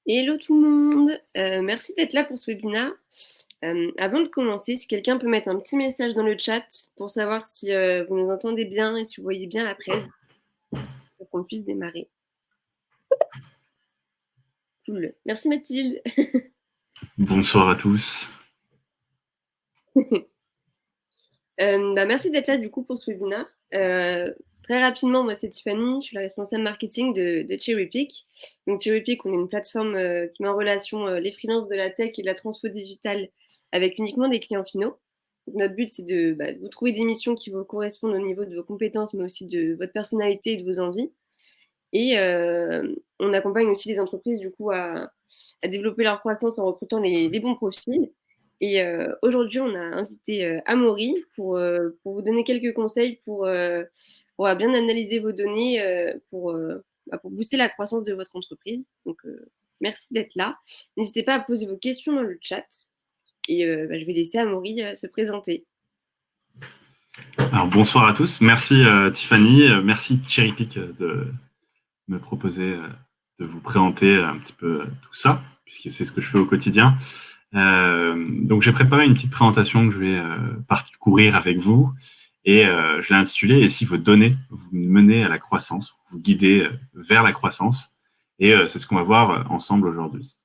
Hello tout le monde, merci d'être là pour ce webinaire. Avant de commencer, si quelqu'un peut mettre un petit message dans le chat pour savoir si vous nous entendez bien et si vous voyez bien la presse, pour qu'on puisse démarrer. Cool. Merci Mathilde. Bonsoir à tous. Merci d'être là du coup pour ce webinaire. Très rapidement, moi c'est Tiffany, je suis la responsable marketing de Cherrypick. Donc Cherrypick, on est une plateforme qui met en relation les freelances de la tech et de la transfo digitale avec uniquement des clients finaux. Donc, notre but c'est de vous trouver des missions qui vous correspondent au niveau de vos compétences, mais aussi de votre personnalité et de vos envies. Et on accompagne aussi les entreprises du coup à développer leur croissance en recrutant les bons profils. Et aujourd'hui, on a invité Amaury pour vous donner quelques conseils pour bien analyser vos données pour booster la croissance de votre entreprise. Donc, merci d'être là. N'hésitez pas à poser vos questions dans le chat. Et je vais laisser Amaury se présenter. Alors bonsoir à tous. Merci Tiffany, merci Cherrypick de me proposer de vous présenter un petit peu tout ça, puisque c'est ce que je fais au quotidien. Donc j'ai préparé une petite présentation que je vais parcourir avec vous et je l'ai intitulée « Et si vos données vous menez à la croissance, vous guidez vers la croissance ?» Et c'est ce qu'on va voir ensemble aujourd'hui.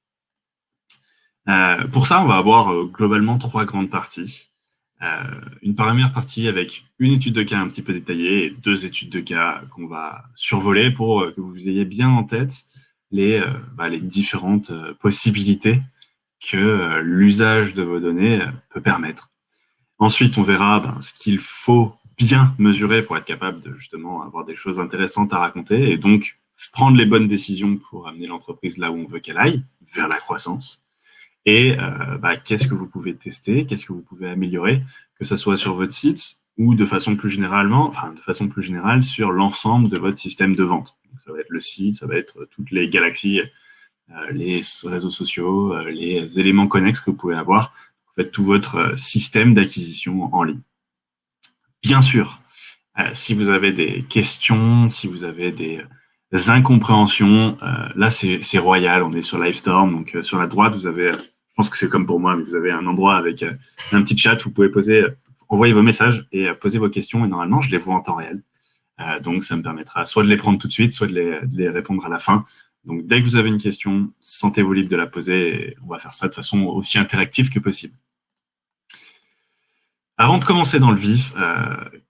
Pour ça, on va avoir globalement trois grandes parties. Une première partie avec une étude de cas un petit peu détaillée et deux études de cas qu'on va survoler pour que vous ayez bien en tête les différentes possibilités que l'usage de vos données peut permettre. Ensuite, on verra ce qu'il faut bien mesurer pour être capable de justement avoir des choses intéressantes à raconter et donc prendre les bonnes décisions pour amener l'entreprise là où on veut qu'elle aille, vers la croissance. Et qu'est-ce que vous pouvez tester, qu'est-ce que vous pouvez améliorer, que ce soit sur votre site ou de façon plus générale sur l'ensemble de votre système de vente. Donc, ça va être le site, ça va être toutes les galaxies, les réseaux sociaux, les éléments connexes que vous pouvez avoir. En fait, tout votre système d'acquisition en ligne. Bien sûr, si vous avez des questions, si vous avez des incompréhensions, là c'est royal, on est sur Livestorm, donc sur la droite vous avez, je pense que c'est comme pour moi, mais vous avez un endroit avec un petit chat, vous pouvez envoyer vos messages et poser vos questions, et normalement je les vois en temps réel. Donc ça me permettra soit de les prendre tout de suite, soit de les répondre à la fin. Donc dès que vous avez une question, sentez-vous libre de la poser, et on va faire ça de façon aussi interactive que possible. Avant de commencer dans le vif,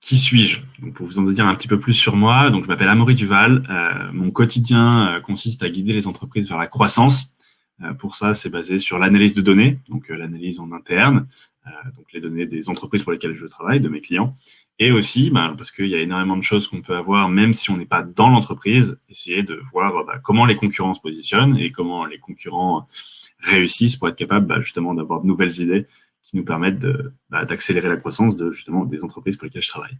qui suis-je? Donc, pour vous en dire un petit peu plus sur moi, donc je m'appelle Amaury Duval. Mon quotidien consiste à guider les entreprises vers la croissance. Pour ça, c'est basé sur l'analyse de données, donc l'analyse en interne, donc les données des entreprises pour lesquelles je travaille, de mes clients, et aussi parce qu'il y a énormément de choses qu'on peut avoir, même si on n'est pas dans l'entreprise, essayer de voir comment les concurrents se positionnent et comment les concurrents réussissent pour être capables justement d'avoir de nouvelles idées qui nous permettent d'accélérer la croissance justement des entreprises pour lesquelles je travaille.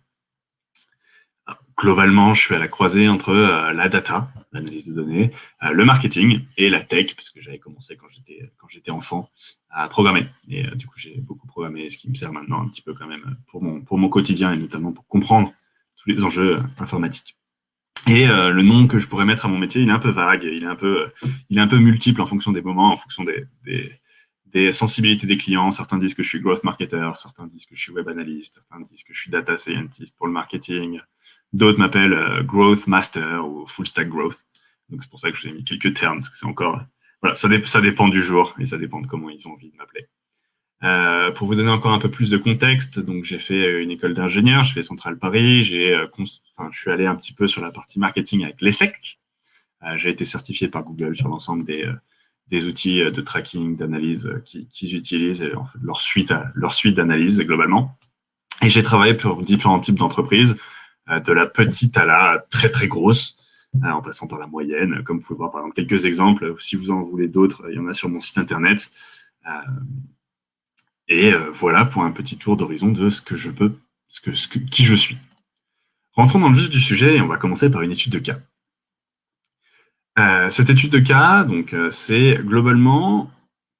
Alors, globalement, je suis à la croisée entre la data, l'analyse de données, le marketing et la tech, parce que j'avais commencé quand j'étais enfant à programmer. Et du coup, j'ai beaucoup programmé, ce qui me sert maintenant un petit peu quand même pour mon quotidien et notamment pour comprendre tous les enjeux informatiques. Et le nom que je pourrais mettre à mon métier, il est un peu vague, il est un peu multiple en fonction des moments, en fonction des sensibilités des clients. Certains disent que je suis growth marketer, certains disent que je suis web analyst, certains disent que je suis data scientist pour le marketing. D'autres m'appellent growth master ou full stack growth. Donc c'est pour ça que je vous ai mis quelques termes, parce que c'est encore... Voilà, ça dépend du jour et ça dépend de comment ils ont envie de m'appeler. Pour vous donner encore un peu plus de contexte, donc j'ai fait une école d'ingénieur, je fais Centrale Paris, je suis allé un petit peu sur la partie marketing avec l'ESSEC. J'ai été certifié par Google sur l'ensemble des outils de tracking, d'analyse qu'ils utilisent, et en fait, leur suite d'analyse globalement. Et j'ai travaillé pour différents types d'entreprises, de la petite à la très très grosse, en passant par la moyenne. Comme vous pouvez voir par exemple quelques exemples, si vous en voulez d'autres, il y en a sur mon site internet. Et voilà pour un petit tour d'horizon de qui je suis. Rentrons dans le vif du sujet et on va commencer par une étude de cas. Cette étude de cas, donc, c'est globalement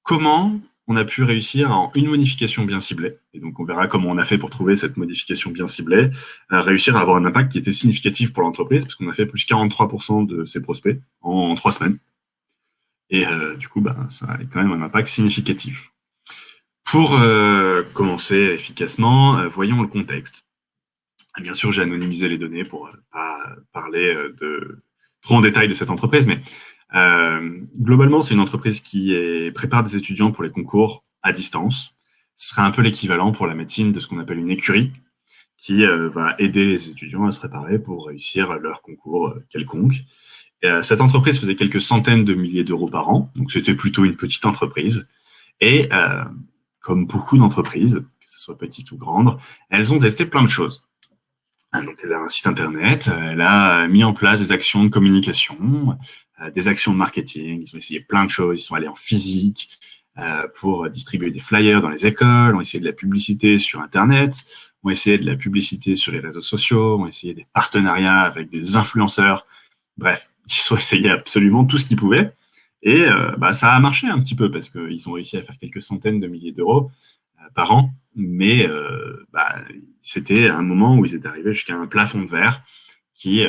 comment on a pu réussir en une modification bien ciblée. Et donc, on verra comment on a fait pour trouver cette modification bien ciblée, réussir à avoir un impact qui était significatif pour l'entreprise, parce qu'on a fait plus 43% de ses prospects en 3 semaines. Et du coup, ça a quand même un impact significatif. Pour commencer efficacement, voyons le contexte. Bien sûr, j'ai anonymisé les données pour pas parler de trop en détail de cette entreprise, mais globalement, c'est une entreprise qui prépare des étudiants pour les concours à distance. Ce serait un peu l'équivalent pour la médecine de ce qu'on appelle une écurie, qui va aider les étudiants à se préparer pour réussir leur concours quelconque. Cette entreprise faisait quelques centaines de milliers d'euros par an, donc c'était plutôt une petite entreprise. Et comme beaucoup d'entreprises, que ce soit petites ou grandes, elles ont testé plein de choses. Donc, elle a un site internet, elle a mis en place des actions de communication, des actions de marketing, ils ont essayé plein de choses, ils sont allés en physique pour distribuer des flyers dans les écoles, ont essayé de la publicité sur internet, ont essayé de la publicité sur les réseaux sociaux, ont essayé des partenariats avec des influenceurs, bref, ils ont essayé absolument tout ce qu'ils pouvaient, et ça a marché un petit peu parce qu'ils ont réussi à faire quelques centaines de milliers d'euros par an, mais c'était un moment où ils étaient arrivés jusqu'à un plafond de verre qui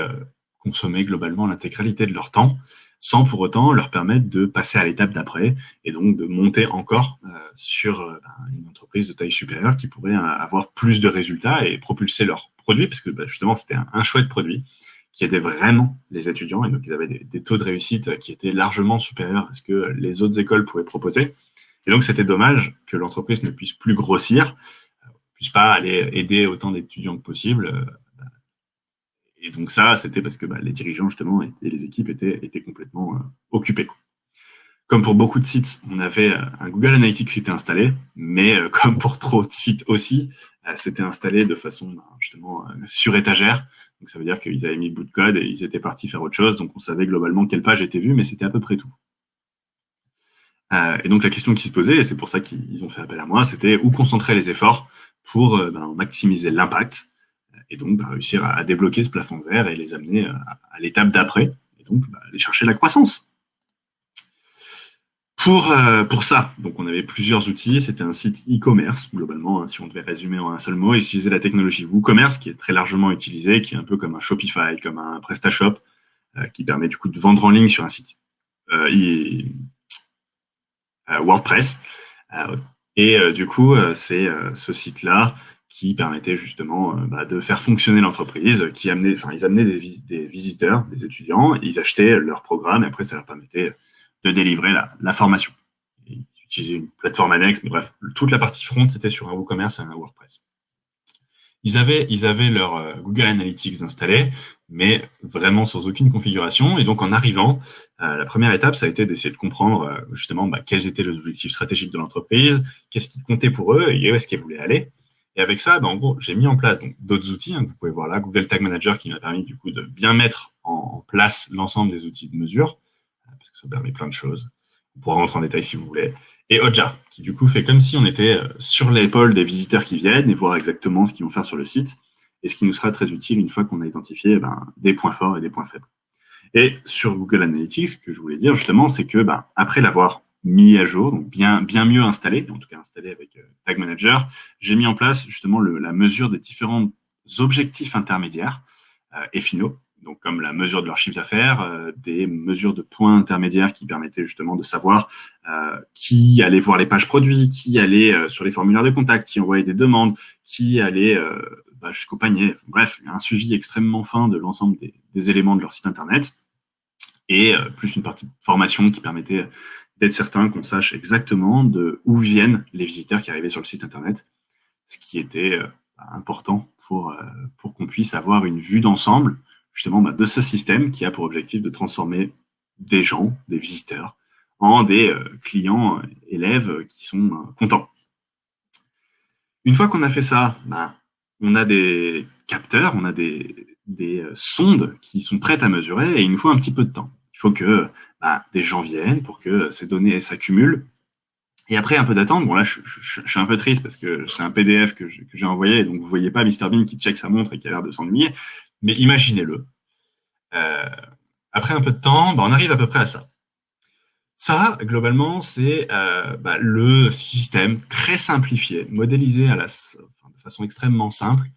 consommait globalement l'intégralité de leur temps, sans pour autant leur permettre de passer à l'étape d'après et donc de monter encore sur une entreprise de taille supérieure qui pourrait avoir plus de résultats et propulser leurs produits, parce que justement c'était un chouette produit qui aidait vraiment les étudiants, et donc ils avaient des taux de réussite qui étaient largement supérieurs à ce que les autres écoles pouvaient proposer. Et donc, c'était dommage que l'entreprise ne puisse plus grossir, puisse pas aller aider autant d'étudiants que possible. Et donc ça, c'était parce que les dirigeants, justement, et les équipes étaient complètement occupés. Comme pour beaucoup de sites, on avait un Google Analytics qui était installé, mais comme pour trop de sites aussi, c'était installé de façon justement sur étagère. Donc ça veut dire qu'ils avaient mis le bout de code et ils étaient partis faire autre chose. Donc on savait globalement quelle page était vue, mais c'était à peu près tout. Et donc la question qui se posait, et c'est pour ça qu'ils ont fait appel à moi, c'était où concentrer les efforts pour maximiser l'impact et donc réussir à débloquer ce plafond de verre et les amener à l'étape d'après, et donc aller chercher la croissance. Pour ça, donc on avait plusieurs outils. C'était un site e-commerce, globalement, si on devait résumer en un seul mot. Ils utilisaient la technologie WooCommerce, qui est très largement utilisée, qui est un peu comme un Shopify, comme un PrestaShop, qui permet du coup de vendre en ligne sur un site WordPress. Du coup, c'est ce site-là qui permettait justement de faire fonctionner l'entreprise, ils amenaient des visiteurs, des étudiants, ils achetaient leur programme, et après ça leur permettait de délivrer la formation. Ils utilisaient une plateforme annexe, mais bref, toute la partie front, c'était sur un WooCommerce et un WordPress. Ils avaient leur Google Analytics installé, mais vraiment sans aucune configuration. Et donc, en arrivant, la première étape, ça a été d'essayer de comprendre justement quels étaient les objectifs stratégiques de l'entreprise, qu'est-ce qui comptait pour eux et où est-ce qu'ils voulaient aller. Et avec ça, en gros, j'ai mis en place d'autres outils que vous pouvez voir là. Google Tag Manager qui m'a permis du coup de bien mettre en place l'ensemble des outils de mesure, parce que ça permet plein de choses. On pourra rentrer en détail si vous voulez. Et Hotjar, qui du coup fait comme si on était sur l'épaule des visiteurs qui viennent et voir exactement ce qu'ils vont faire sur le site, et ce qui nous sera très utile une fois qu'on a identifié des points forts et des points faibles. Et sur Google Analytics, ce que je voulais dire justement, c'est que après l'avoir mis à jour, donc bien mieux installé, en tout cas installé avec Tag Manager, j'ai mis en place justement la mesure des différents objectifs intermédiaires et finaux, donc comme la mesure de leur chiffre d'affaires, des mesures de points intermédiaires qui permettaient justement de savoir qui allait voir les pages produits, qui allait sur les formulaires de contact, qui envoyait des demandes, qui allait jusqu'au panier. Bref, un suivi extrêmement fin de l'ensemble des éléments de leur site internet, et plus une partie de formation qui permettait d'être certain qu'on sache exactement de où viennent les visiteurs qui arrivaient sur le site internet, ce qui était important pour qu'on puisse avoir une vue d'ensemble justement de ce système qui a pour objectif de transformer des gens, des visiteurs, en des clients, élèves qui sont contents. Une fois qu'on a fait ça, on a des capteurs, on a des sondes qui sont prêtes à mesurer, et il nous faut un petit peu de temps. Il faut que des gens viennent pour que ces données s'accumulent. Et après un peu d'attente, bon là je suis un peu triste parce que c'est un PDF que j'ai envoyé, donc vous voyez pas Mr Bean qui check sa montre et qui a l'air de s'ennuyer, mais imaginez-le. Après un peu de temps, on arrive à peu près à ça. Ça, globalement, c'est le système très simplifié, modélisé de façon extrêmement simple,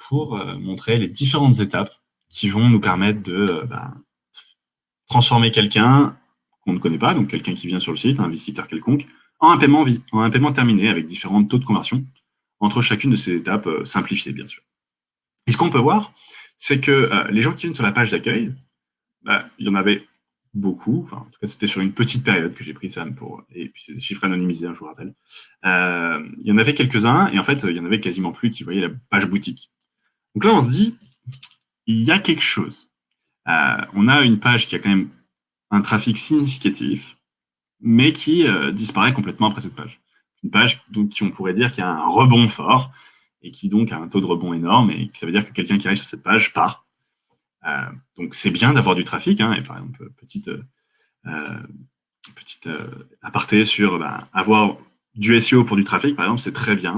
pour montrer les différentes étapes qui vont nous permettre de transformer quelqu'un qu'on ne connaît pas, donc quelqu'un qui vient sur le site, un visiteur quelconque, en un paiement terminé avec différents taux de conversion entre chacune de ces étapes simplifiées, bien sûr. Et ce qu'on peut voir, c'est que les gens qui viennent sur la page d'accueil, il y en avait beaucoup, enfin, en tout cas, c'était sur une petite période que j'ai pris ça et puis c'est des chiffres anonymisés, je vous rappelle. Il y en avait quelques-uns, et en fait, il y en avait quasiment plus qui voyaient la page boutique. Donc là, on se dit, il y a quelque chose. On a une page qui a quand même un trafic significatif, mais qui disparaît complètement après cette page. Une page donc, qui on pourrait dire qu'il y a un rebond fort, et qui donc a un taux de rebond énorme, et ça veut dire que quelqu'un qui arrive sur cette page part. Donc c'est bien d'avoir du trafic, hein, et par exemple, petite aparté sur avoir du SEO pour du trafic, par exemple, c'est très bien,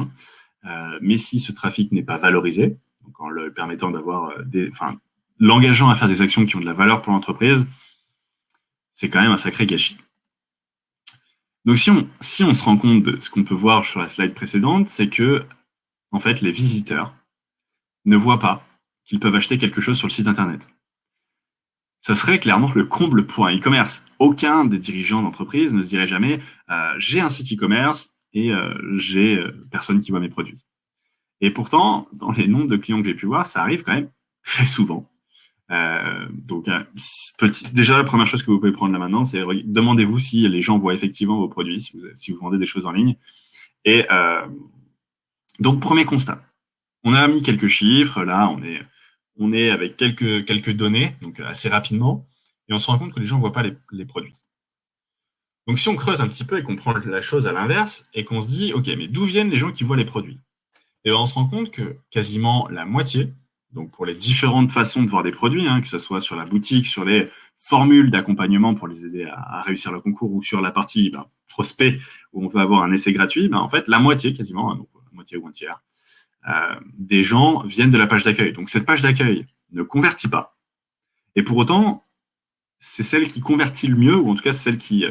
mais si ce trafic n'est pas valorisé, donc en le permettant d'avoir l'engageant à faire des actions qui ont de la valeur pour l'entreprise, c'est quand même un sacré gâchis. Donc si on se rend compte de ce qu'on peut voir sur la slide précédente, c'est que en fait les visiteurs ne voient pas qu'ils peuvent acheter quelque chose sur le site internet. Ça serait clairement le comble pour un e-commerce. Aucun des dirigeants d'entreprise ne se dirait jamais j'ai un site e-commerce et j'ai personne qui voit mes produits. Et pourtant, dans les nombres de clients que j'ai pu voir, ça arrive quand même très souvent. Déjà, la première chose que vous pouvez prendre là maintenant, c'est demandez-vous si les gens voient effectivement vos produits, si vous vendez des choses en ligne. Et donc, premier constat. On a mis quelques chiffres, là, on est avec quelques données, donc assez rapidement, et on se rend compte que les gens ne voient pas les produits. Donc, si on creuse un petit peu et qu'on prend la chose à l'inverse, et qu'on se dit, OK, mais d'où viennent les gens qui voient les produits? Et on se rend compte que quasiment la moitié, donc pour les différentes façons de voir des produits, que ce soit sur la boutique, sur les formules d'accompagnement pour les aider à réussir le concours, ou sur la partie prospect, où on peut avoir un essai gratuit, en fait, la moitié quasiment, donc la moitié ou un tiers, des gens viennent de la page d'accueil. Donc cette page d'accueil ne convertit pas. Et pour autant, c'est celle qui convertit le mieux, ou en tout cas c'est celle qui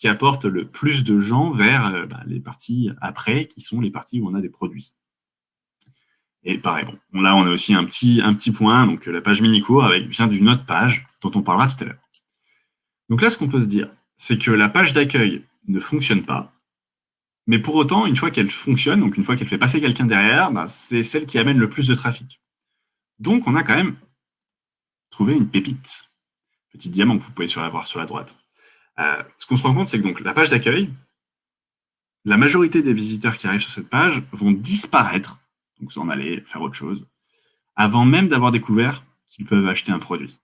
apporte le plus de gens vers les parties après, qui sont les parties où on a des produits. Et pareil, là on a aussi un petit point, donc la page mini-cours vient d'une autre page dont on parlera tout à l'heure. Donc là, ce qu'on peut se dire, c'est que la page d'accueil ne fonctionne pas, mais pour autant, une fois qu'elle fonctionne, donc une fois qu'elle fait passer quelqu'un derrière, c'est celle qui amène le plus de trafic. Donc on a quand même trouvé une pépite, petit diamant que vous pouvez voir sur la droite. Ce qu'on se rend compte, c'est que donc, la page d'accueil, la majorité des visiteurs qui arrivent sur cette page vont disparaître, donc s'en aller faire autre chose, avant même d'avoir découvert qu'ils peuvent acheter un produit.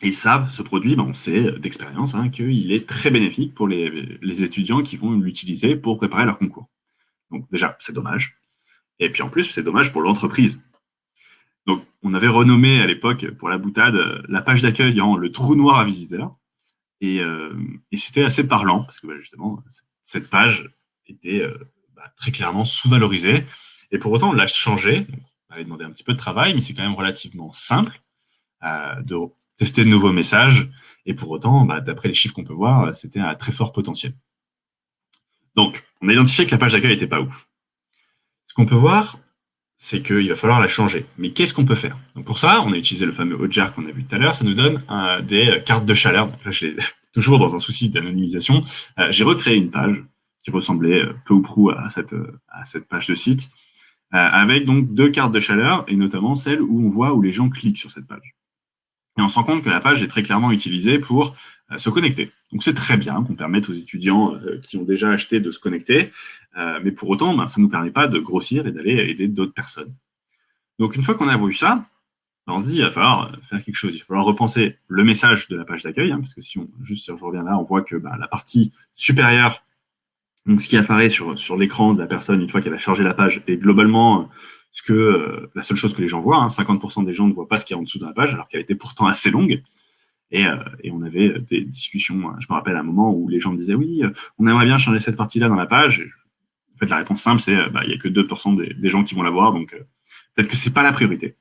Et ça, ce produit, on sait d'expérience qu'il est très bénéfique pour les étudiants qui vont l'utiliser pour préparer leur concours. Donc déjà, c'est dommage. Et puis en plus, c'est dommage pour l'entreprise. Donc on avait renommé à l'époque, pour la boutade, la page d'accueil en le trou noir à visiteurs. Et c'était assez parlant, parce que justement, cette page était très clairement sous-valorisée. Et pour autant, on l'a changé. On avait demandé un petit peu de travail, mais c'est quand même relativement simple de tester de nouveaux messages. Et pour autant, d'après les chiffres qu'on peut voir, c'était un très fort potentiel. Donc, on a identifié que la page d'accueil n'était pas ouf. Ce qu'on peut voir, c'est qu'il va falloir la changer. Mais qu'est-ce qu'on peut faire? Donc pour ça, on a utilisé le fameux Hotjar qu'on a vu tout à l'heure. Ça nous donne des cartes de chaleur. Donc là, toujours dans un souci d'anonymisation, j'ai recréé une page qui ressemblait peu ou prou à cette page de site, avec donc 2 cartes de chaleur, et notamment celle où on voit où les gens cliquent sur cette page. Et on se rend compte que la page est très clairement utilisée pour se connecter. Donc c'est très bien qu'on permette aux étudiants qui ont déjà acheté de se connecter, mais pour autant, ça ne nous permet pas de grossir et d'aller aider d'autres personnes. Donc une fois qu'on a vu ça, on se dit, il va falloir faire quelque chose. Il va falloir repenser le message de la page d'accueil, parce que si je reviens là, on voit que la partie supérieure, donc ce qui apparaît sur l'écran de la personne une fois qu'elle a chargé la page, est globalement la seule chose que les gens voient. 50% des gens ne voient pas ce qu'il y a en dessous de la page, alors qu'elle était pourtant assez longue. Et on avait des discussions, je me rappelle un moment où les gens me disaient, oui, on aimerait bien changer cette partie-là dans la page. Et en fait, la réponse simple, c'est, il n'y a que 2% des gens qui vont la voir, donc peut-être que c'est pas la priorité.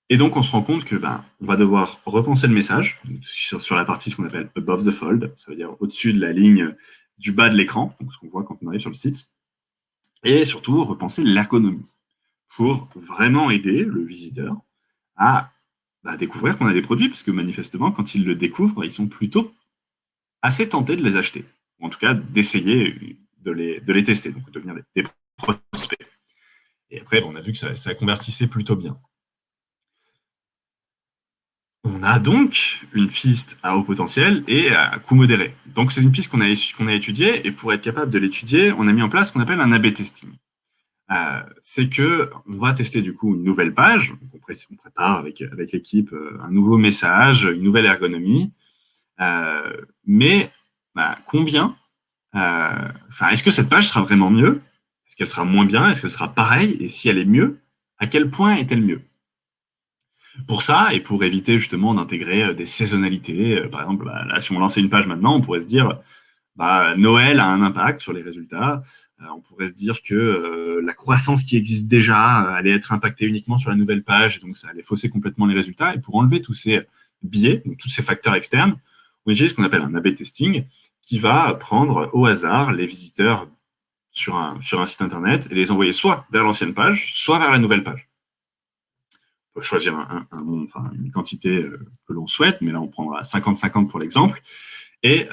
Et donc, on se rend compte que on va devoir repenser le message sur la partie ce qu'on appelle above the fold, ça veut dire au-dessus de la ligne du bas de l'écran, donc ce qu'on voit quand on arrive sur le site, et surtout repenser l'ergonomie pour vraiment aider le visiteur à découvrir qu'on a des produits, parce que manifestement, quand ils le découvrent, ils sont plutôt assez tentés de les acheter, ou en tout cas d'essayer de les tester, donc de devenir des prospects. Et après, on a vu que ça convertissait plutôt bien. On a donc une piste à haut potentiel et à coût modéré. Donc c'est une piste qu'on a étudiée, et pour être capable de l'étudier, on a mis en place ce qu'on appelle un A/B testing. C'est que on va tester du coup une nouvelle page, on prépare avec l'équipe un nouveau message, une nouvelle ergonomie, mais combien est-ce que cette page sera vraiment mieux? Est-ce qu'elle sera moins bien? Est-ce qu'elle sera pareille? Et si elle est mieux, à quel point est-elle mieux? Pour ça, et pour éviter justement d'intégrer des saisonnalités, par exemple, là, si on lançait une page maintenant, on pourrait se dire Noël a un impact sur les résultats. On pourrait se dire que la croissance qui existe déjà allait être impactée uniquement sur la nouvelle page, et donc ça allait fausser complètement les résultats. Et pour enlever tous ces biais, donc tous ces facteurs externes, on utilise ce qu'on appelle un A/B testing, qui va prendre au hasard les visiteurs sur un site internet et les envoyer soit vers l'ancienne page, soit vers la nouvelle page. On peut choisir une quantité que l'on souhaite, mais là on prendra 50-50 pour l'exemple, et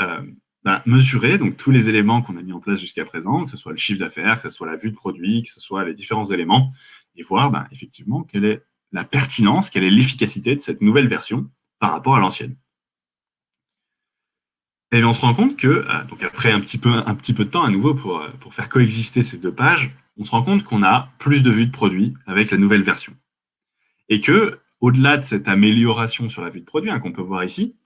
mesurer donc tous les éléments qu'on a mis en place jusqu'à présent, que ce soit le chiffre d'affaires, que ce soit la vue de produit, que ce soit les différents éléments, et voir effectivement quelle est la pertinence, quelle est l'efficacité de cette nouvelle version par rapport à l'ancienne. Et on se rend compte que, donc après un petit peu de temps à nouveau pour faire coexister ces deux pages, on se rend compte qu'on a plus de vues de produit avec la nouvelle version. Et que, au-delà de cette amélioration sur la vue de produit qu'on peut voir ici,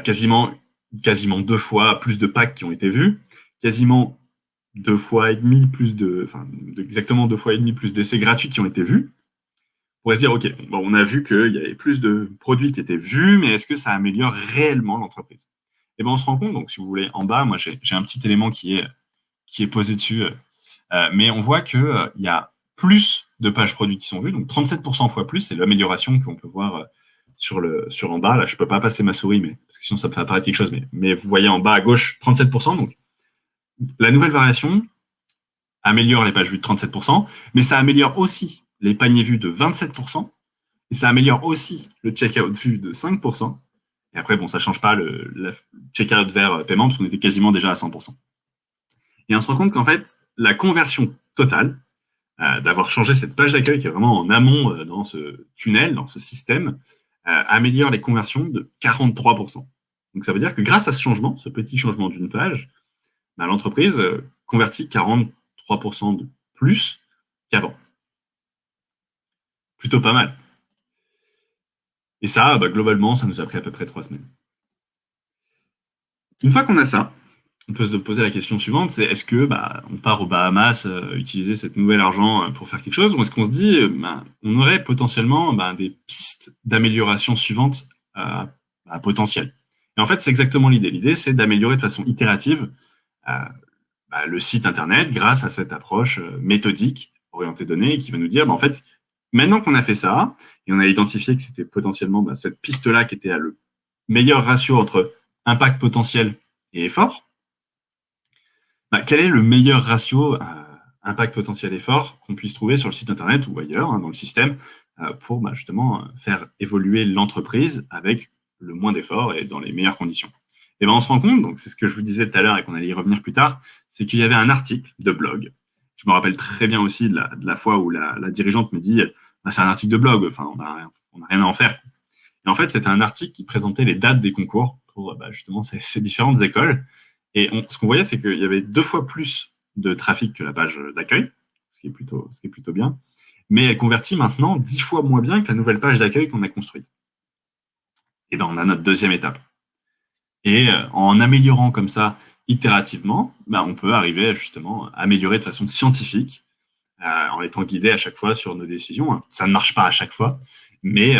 quasiment 2 fois plus de packs qui ont été vus, quasiment 2 fois et demi plus exactement 2 fois et demi plus d'essais gratuits qui ont été vus. On pourrait se dire, ok, on a vu qu'il y avait plus de produits qui étaient vus, mais est-ce que ça améliore réellement l'entreprise? Et on se rend compte, donc si vous voulez, en bas, moi j'ai un petit élément qui est posé dessus, mais on voit qu'il y a plus de pages produits qui sont vues, donc 37% fois plus, c'est l'amélioration qu'on peut voir sur en bas. Là, je peux pas passer ma souris, mais parce que sinon ça me fait apparaître quelque chose, mais vous voyez en bas à gauche 37%, donc la nouvelle variation améliore les pages vues de 37%, mais ça améliore aussi les paniers vus de 27%, et ça améliore aussi le checkout vu de 5%. Et après, ça ne change pas le checkout vers paiement, parce qu'on était quasiment déjà à 100%. Et on se rend compte qu'en fait, la conversion totale, d'avoir changé cette page d'accueil qui est vraiment en amont dans ce tunnel, dans ce système, améliore les conversions de 43%. Donc ça veut dire que grâce à ce changement, ce petit changement d'une page, l'entreprise convertit 43% de plus qu'avant. Plutôt pas mal. Et ça, globalement, ça nous a pris à peu près 3 semaines. Une fois qu'on a ça, on peut se poser la question suivante, c'est est-ce que on part aux Bahamas utiliser cet nouvel argent pour faire quelque chose, ou est-ce qu'on se dit on aurait potentiellement des pistes d'amélioration suivantes à potentiel. Et en fait, c'est exactement l'idée. L'idée, c'est d'améliorer de façon itérative le site internet grâce à cette approche méthodique orientée données, qui va nous dire en fait, maintenant qu'on a fait ça, et on a identifié que c'était potentiellement cette piste-là qui était à le meilleur ratio entre impact potentiel et effort, quel est le meilleur ratio impact potentiel effort qu'on puisse trouver sur le site internet ou ailleurs dans le système pour justement faire évoluer l'entreprise avec le moins d'efforts et dans les meilleures conditions. Et on se rend compte, donc c'est ce que je vous disais tout à l'heure et qu'on allait y revenir plus tard, c'est qu'il y avait un article de blog. Je me rappelle très bien aussi de la fois où la dirigeante me dit c'est un article de blog, on n'a rien à en faire. Et en fait, c'était un article qui présentait les dates des concours pour justement ces différentes écoles. Et ce qu'on voyait, c'est qu'il y avait 2 fois plus de trafic que la page d'accueil, ce qui est plutôt bien. Mais elle convertit maintenant 10 fois moins bien que la nouvelle page d'accueil qu'on a construite. Et on a notre deuxième étape. Et en améliorant comme ça itérativement, on peut arriver justement à améliorer de façon scientifique, en étant guidé à chaque fois sur nos décisions. Ça ne marche pas à chaque fois, mais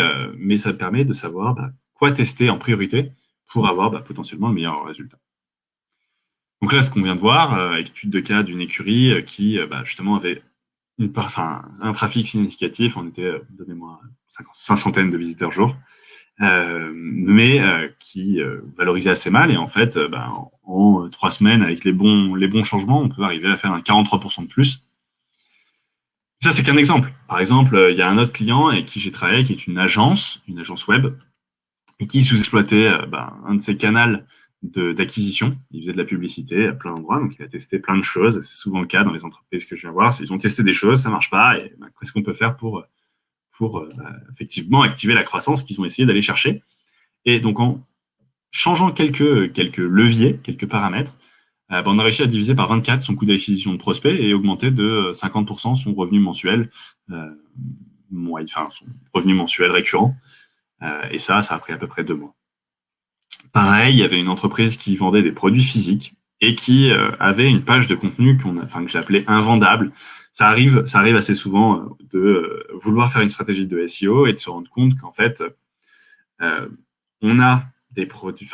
ça permet de savoir quoi tester en priorité pour avoir potentiellement le meilleur résultat. Donc là, ce qu'on vient de voir, étude de cas d'une écurie qui justement avait un trafic significatif, on était de mémoire 500 de visiteurs jour, mais qui valorisait assez mal. Et en fait, en 3 semaines, avec les bons changements, on peut arriver à faire un 43% de plus. Ça, c'est qu'un exemple. Par exemple, il y a un autre client avec qui j'ai travaillé, qui est une agence web, et qui sous-exploitait un de ses canaux d'acquisition. Il faisait de la publicité à plein d'endroits, donc il a testé plein de choses. C'est souvent le cas dans les entreprises que je viens voir. Ils ont testé des choses, ça marche pas, et qu'est-ce qu'on peut faire pour effectivement activer la croissance qu'ils ont essayé d'aller chercher. Et donc, en changeant quelques leviers, quelques paramètres, on a réussi à diviser par 24 son coût d'acquisition de prospects et augmenter de 50% son revenu mensuel, son revenu mensuel récurrent. Et ça a pris à peu près 2 mois. Pareil, il y avait une entreprise qui vendait des produits physiques et qui avait une page de contenu que j'appelais invendable. Ça arrive assez souvent de vouloir faire une stratégie de SEO et de se rendre compte qu'en fait, on a des produits,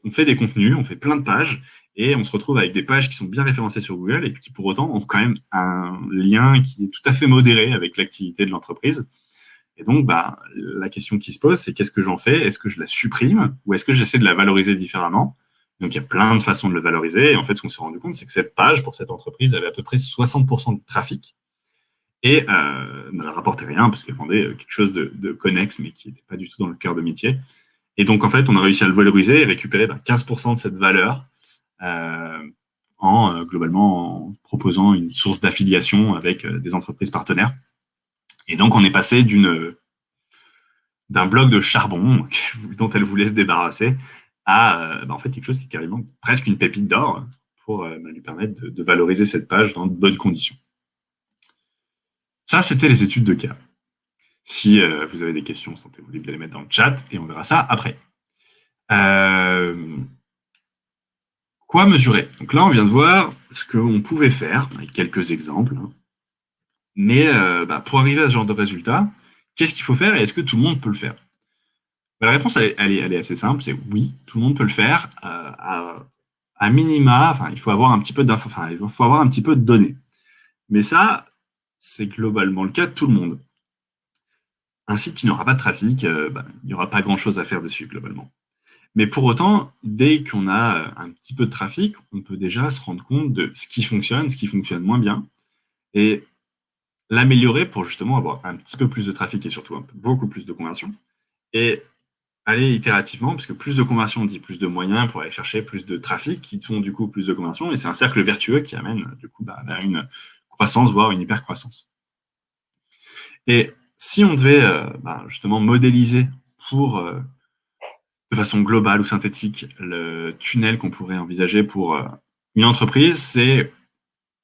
on fait des contenus, on fait plein de pages et on se retrouve avec des pages qui sont bien référencées sur Google et qui pour autant ont quand même un lien qui est tout à fait modéré avec l'activité de l'entreprise. Et donc, la question qui se pose, c'est qu'est-ce que j'en fais? Est-ce que je la supprime ou est-ce que j'essaie de la valoriser différemment? Donc, il y a plein de façons de le valoriser. Et en fait, ce qu'on s'est rendu compte, c'est que cette page, pour cette entreprise, avait à peu près 60% de trafic. Et elle rapportait rien parce qu'elle vendait quelque chose de connexe, mais qui n'était pas du tout dans le cœur de métier. Et donc, en fait, on a réussi à le valoriser et récupérer 15% de cette valeur globalement en proposant une source d'affiliation avec des entreprises partenaires. Et donc, on est passé d'un bloc de charbon dont elle voulait se débarrasser à en fait quelque chose qui est carrément presque une pépite d'or pour lui permettre de valoriser cette page dans de bonnes conditions. Ça, c'était les études de cas. Si vous avez des questions, sentez-vous libre de les mettre dans le chat et on verra ça après. Quoi mesurer? Donc là, on vient de voir ce qu'on pouvait faire avec quelques exemples. Mais pour arriver à ce genre de résultat, qu'est-ce qu'il faut faire et est-ce que tout le monde peut le faire? La réponse, elle est assez simple, c'est oui, tout le monde peut le faire. À minima, il faut avoir un petit peu d'infos, il faut avoir un petit peu de données. Mais ça, c'est globalement le cas de tout le monde. Un site qui n'aura pas de trafic, il n'y aura pas grand-chose à faire dessus, globalement. Mais pour autant, dès qu'on a un petit peu de trafic, on peut déjà se rendre compte de ce qui fonctionne moins bien, et l'améliorer pour justement avoir un petit peu plus de trafic et surtout beaucoup plus de conversions. Et aller itérativement, parce que plus de conversions dit plus de moyens pour aller chercher plus de trafic qui font du coup plus de conversions, et c'est un cercle vertueux qui amène du coup vers une croissance, voire une hyper-croissance. Et si on devait justement modéliser de façon globale ou synthétique le tunnel qu'on pourrait envisager pour une entreprise, c'est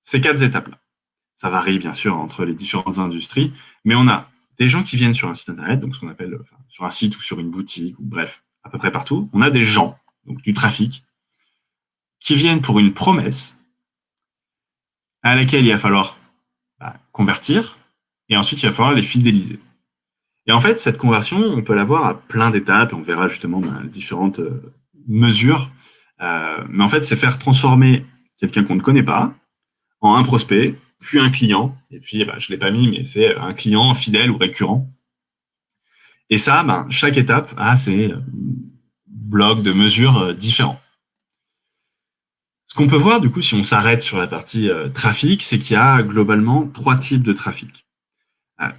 ces 4 étapes-là. Ça varie bien sûr entre les différentes industries, mais on a des gens qui viennent sur un site internet, donc ce qu'on appelle sur un site ou sur une boutique, ou bref, à peu près partout. On a des gens, donc du trafic, qui viennent pour une promesse à laquelle il va falloir convertir, et ensuite il va falloir les fidéliser. Et en fait, cette conversion, on peut l'avoir à plein d'étapes, et on verra justement différentes mesures. Mais en fait, c'est faire transformer quelqu'un qu'on ne connaît pas en un prospect, puis un client, et puis je ne l'ai pas mis, mais c'est un client fidèle ou récurrent. Et ça, chaque étape a ses blocs de mesures différents. Ce qu'on peut voir, du coup, si on s'arrête sur la partie trafic, c'est qu'il y a globalement 3 types de trafic.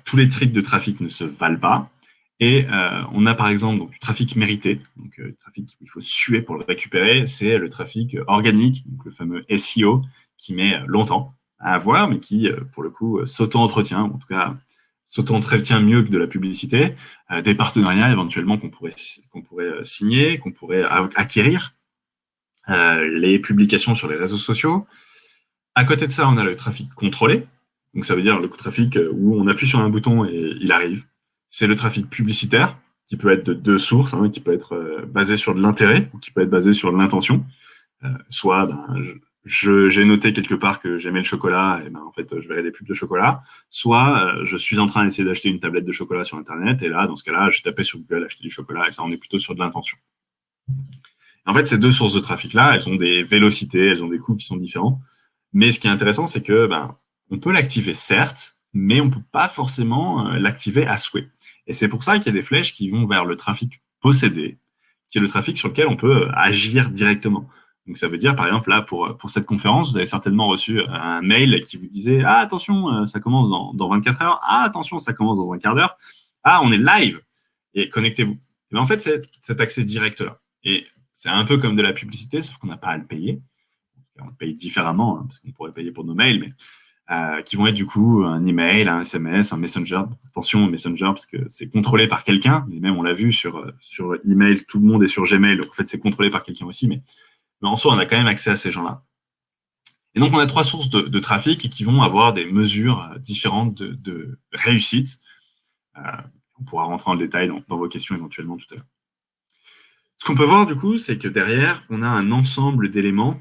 Tous les types de trafic ne se valent pas. Et on a par exemple du trafic mérité, donc le trafic qu'il faut suer pour le récupérer, c'est le trafic organique, donc le fameux SEO, qui met longtemps à avoir, mais qui, pour le coup, s'auto-entretient, en tout cas, s'auto-entretient mieux que de la publicité, des partenariats éventuellement qu'on pourrait signer, qu'on pourrait acquérir, les publications sur les réseaux sociaux. À côté de ça, on a le trafic contrôlé, donc ça veut dire le trafic où on appuie sur un bouton et il arrive. C'est le trafic publicitaire, qui peut être de 2 sources, qui peut être basé sur de l'intérêt ou qui peut être basé sur de l'intention. Soit j'ai noté quelque part que j'aimais le chocolat, et en fait, je verrai des pubs de chocolat. Soit je suis en train d'essayer d'acheter une tablette de chocolat sur Internet, et là, dans ce cas-là, j'ai tapé sur Google acheter du chocolat, et ça, on est plutôt sur de l'intention. En fait, ces 2 sources de trafic-là, elles ont des vélocités, elles ont des coûts qui sont différents. Mais ce qui est intéressant, c'est que on peut l'activer, certes, mais on peut pas forcément l'activer à souhait. Et c'est pour ça qu'il y a des flèches qui vont vers le trafic possédé, qui est le trafic sur lequel on peut agir directement. Donc, ça veut dire, par exemple, là, pour cette conférence, vous avez certainement reçu un mail qui vous disait « Ah, attention, ça commence dans 24 heures. Ah, attention, ça commence dans un quart d'heure. Ah, on est live. Et connectez-vous. » Mais en fait, c'est cet accès direct-là. Et c'est un peu comme de la publicité, sauf qu'on n'a pas à le payer. On le paye différemment, parce qu'on pourrait payer pour nos mails, mais qui vont être du coup un email, un SMS, un Messenger. Attention au Messenger, parce que c'est contrôlé par quelqu'un. Et même, on l'a vu sur email, tout le monde est sur Gmail. Donc, en fait, c'est contrôlé par quelqu'un aussi. Mais en soi, on a quand même accès à ces gens-là. Et donc, on a 3 sources de trafic qui vont avoir des mesures différentes de réussite. On pourra rentrer en détail dans vos questions éventuellement tout à l'heure. Ce qu'on peut voir, du coup, c'est que derrière, on a un ensemble d'éléments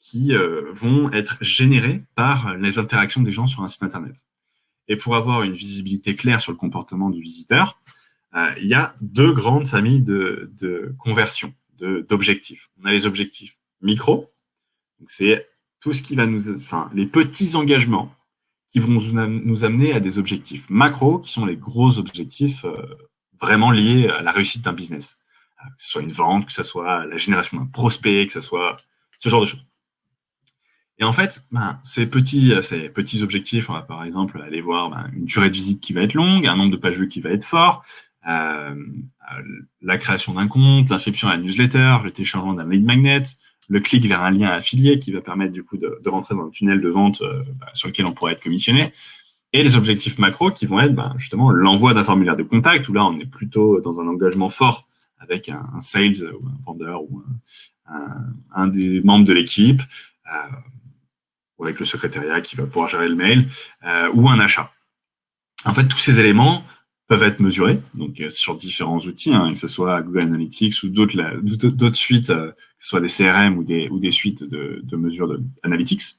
qui vont être générés par les interactions des gens sur un site Internet. Et pour avoir une visibilité claire sur le comportement du visiteur, il y a 2 grandes familles de conversions, d'objectifs. On a les objectifs micro, donc c'est tout ce qui va les petits engagements qui vont nous amener à des objectifs macro, qui sont les gros objectifs vraiment liés à la réussite d'un business. Que ce soit une vente, que ce soit la génération d'un prospect, que ce soit ce genre de choses. Et en fait, ces petits objectifs, on va par exemple aller voir une durée de visite qui va être longue, un nombre de pages vues qui va être fort, la création d'un compte, l'inscription à la newsletter, le téléchargement d'un lead magnet, le clic vers un lien affilié qui va permettre du coup de rentrer dans le tunnel de vente sur lequel on pourrait être commissionné, et les objectifs macro qui vont être justement l'envoi d'un formulaire de contact, où là on est plutôt dans un engagement fort avec un sales ou un vendeur ou un des membres de l'équipe, ou avec le secrétariat qui va pouvoir gérer le mail, ou un achat. En fait, tous ces éléments peuvent être mesurés, donc sur différents outils, que ce soit Google Analytics ou d'autres suites, que ce soit des CRM ou des suites de mesures d'analytics.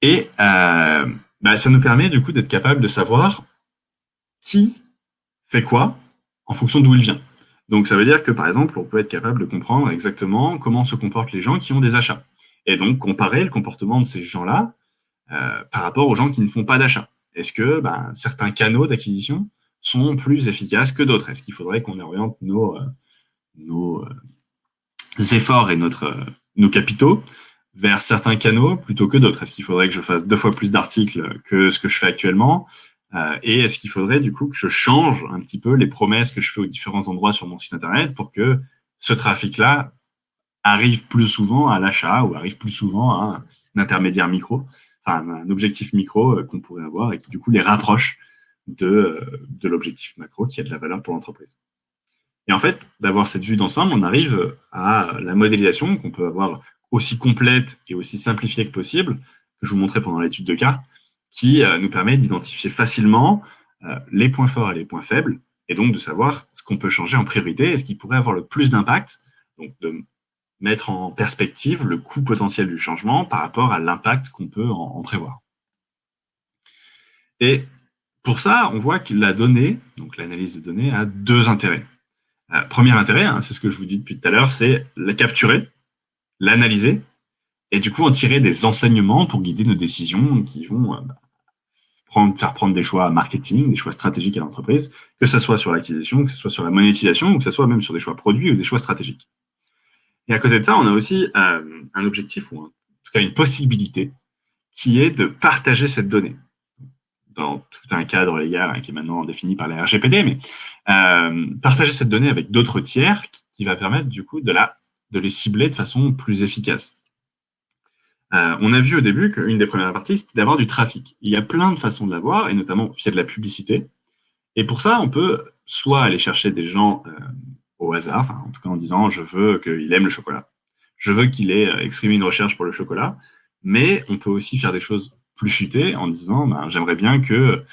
Et ça nous permet du coup d'être capable de savoir qui fait quoi en fonction d'où il vient. Donc ça veut dire que par exemple, on peut être capable de comprendre exactement comment se comportent les gens qui ont des achats. Et donc comparer le comportement de ces gens-là par rapport aux gens qui ne font pas d'achat. Est-ce que certains canaux d'acquisition sont plus efficaces que d'autres? Est-ce qu'il faudrait qu'on oriente nos efforts et nos capitaux vers certains canaux plutôt que d'autres? Est-ce qu'il faudrait que je fasse 2 fois plus d'articles que ce que je fais actuellement? Et est-ce qu'il faudrait du coup que je change un petit peu les promesses que je fais aux différents endroits sur mon site Internet pour que ce trafic-là arrive plus souvent à l'achat ou arrive plus souvent à un intermédiaire micro, un objectif micro qu'on pourrait avoir et qui du coup les rapproche de l'objectif macro qui a de la valeur pour l'entreprise. Et en fait, d'avoir cette vue d'ensemble, on arrive à la modélisation qu'on peut avoir aussi complète et aussi simplifiée que possible, que je vous montrais pendant l'étude de cas, qui nous permet d'identifier facilement les points forts et les points faibles, et donc de savoir ce qu'on peut changer en priorité et ce qui pourrait avoir le plus d'impact, donc de mettre en perspective le coût potentiel du changement par rapport à l'impact qu'on peut en prévoir. Et pour ça, on voit que la donnée, donc l'analyse de données, a 2 intérêts. Premier intérêt, c'est ce que je vous dis depuis tout à l'heure, c'est la capturer, l'analyser, et du coup en tirer des enseignements pour guider nos décisions qui vont faire prendre des choix marketing, des choix stratégiques à l'entreprise, que ce soit sur l'acquisition, que ce soit sur la monétisation, ou que ce soit même sur des choix produits ou des choix stratégiques. Et à côté de ça, on a aussi un objectif, ou en tout cas une possibilité, qui est de partager cette donnée. Dans tout un cadre légal qui est maintenant défini par la RGPD, mais partager cette donnée avec d'autres tiers qui va permettre du coup de les cibler de façon plus efficace. On a vu au début qu'une des premières parties, c'était d'avoir du trafic. Il y a plein de façons de l'avoir, et notamment via de la publicité. Et pour ça, on peut soit aller chercher des gens au hasard, en tout cas en disant « je veux qu'il aime le chocolat ». Je veux qu'il ait exprimé une recherche pour le chocolat, mais on peut aussi faire des choses plus futées en disant j'aimerais bien que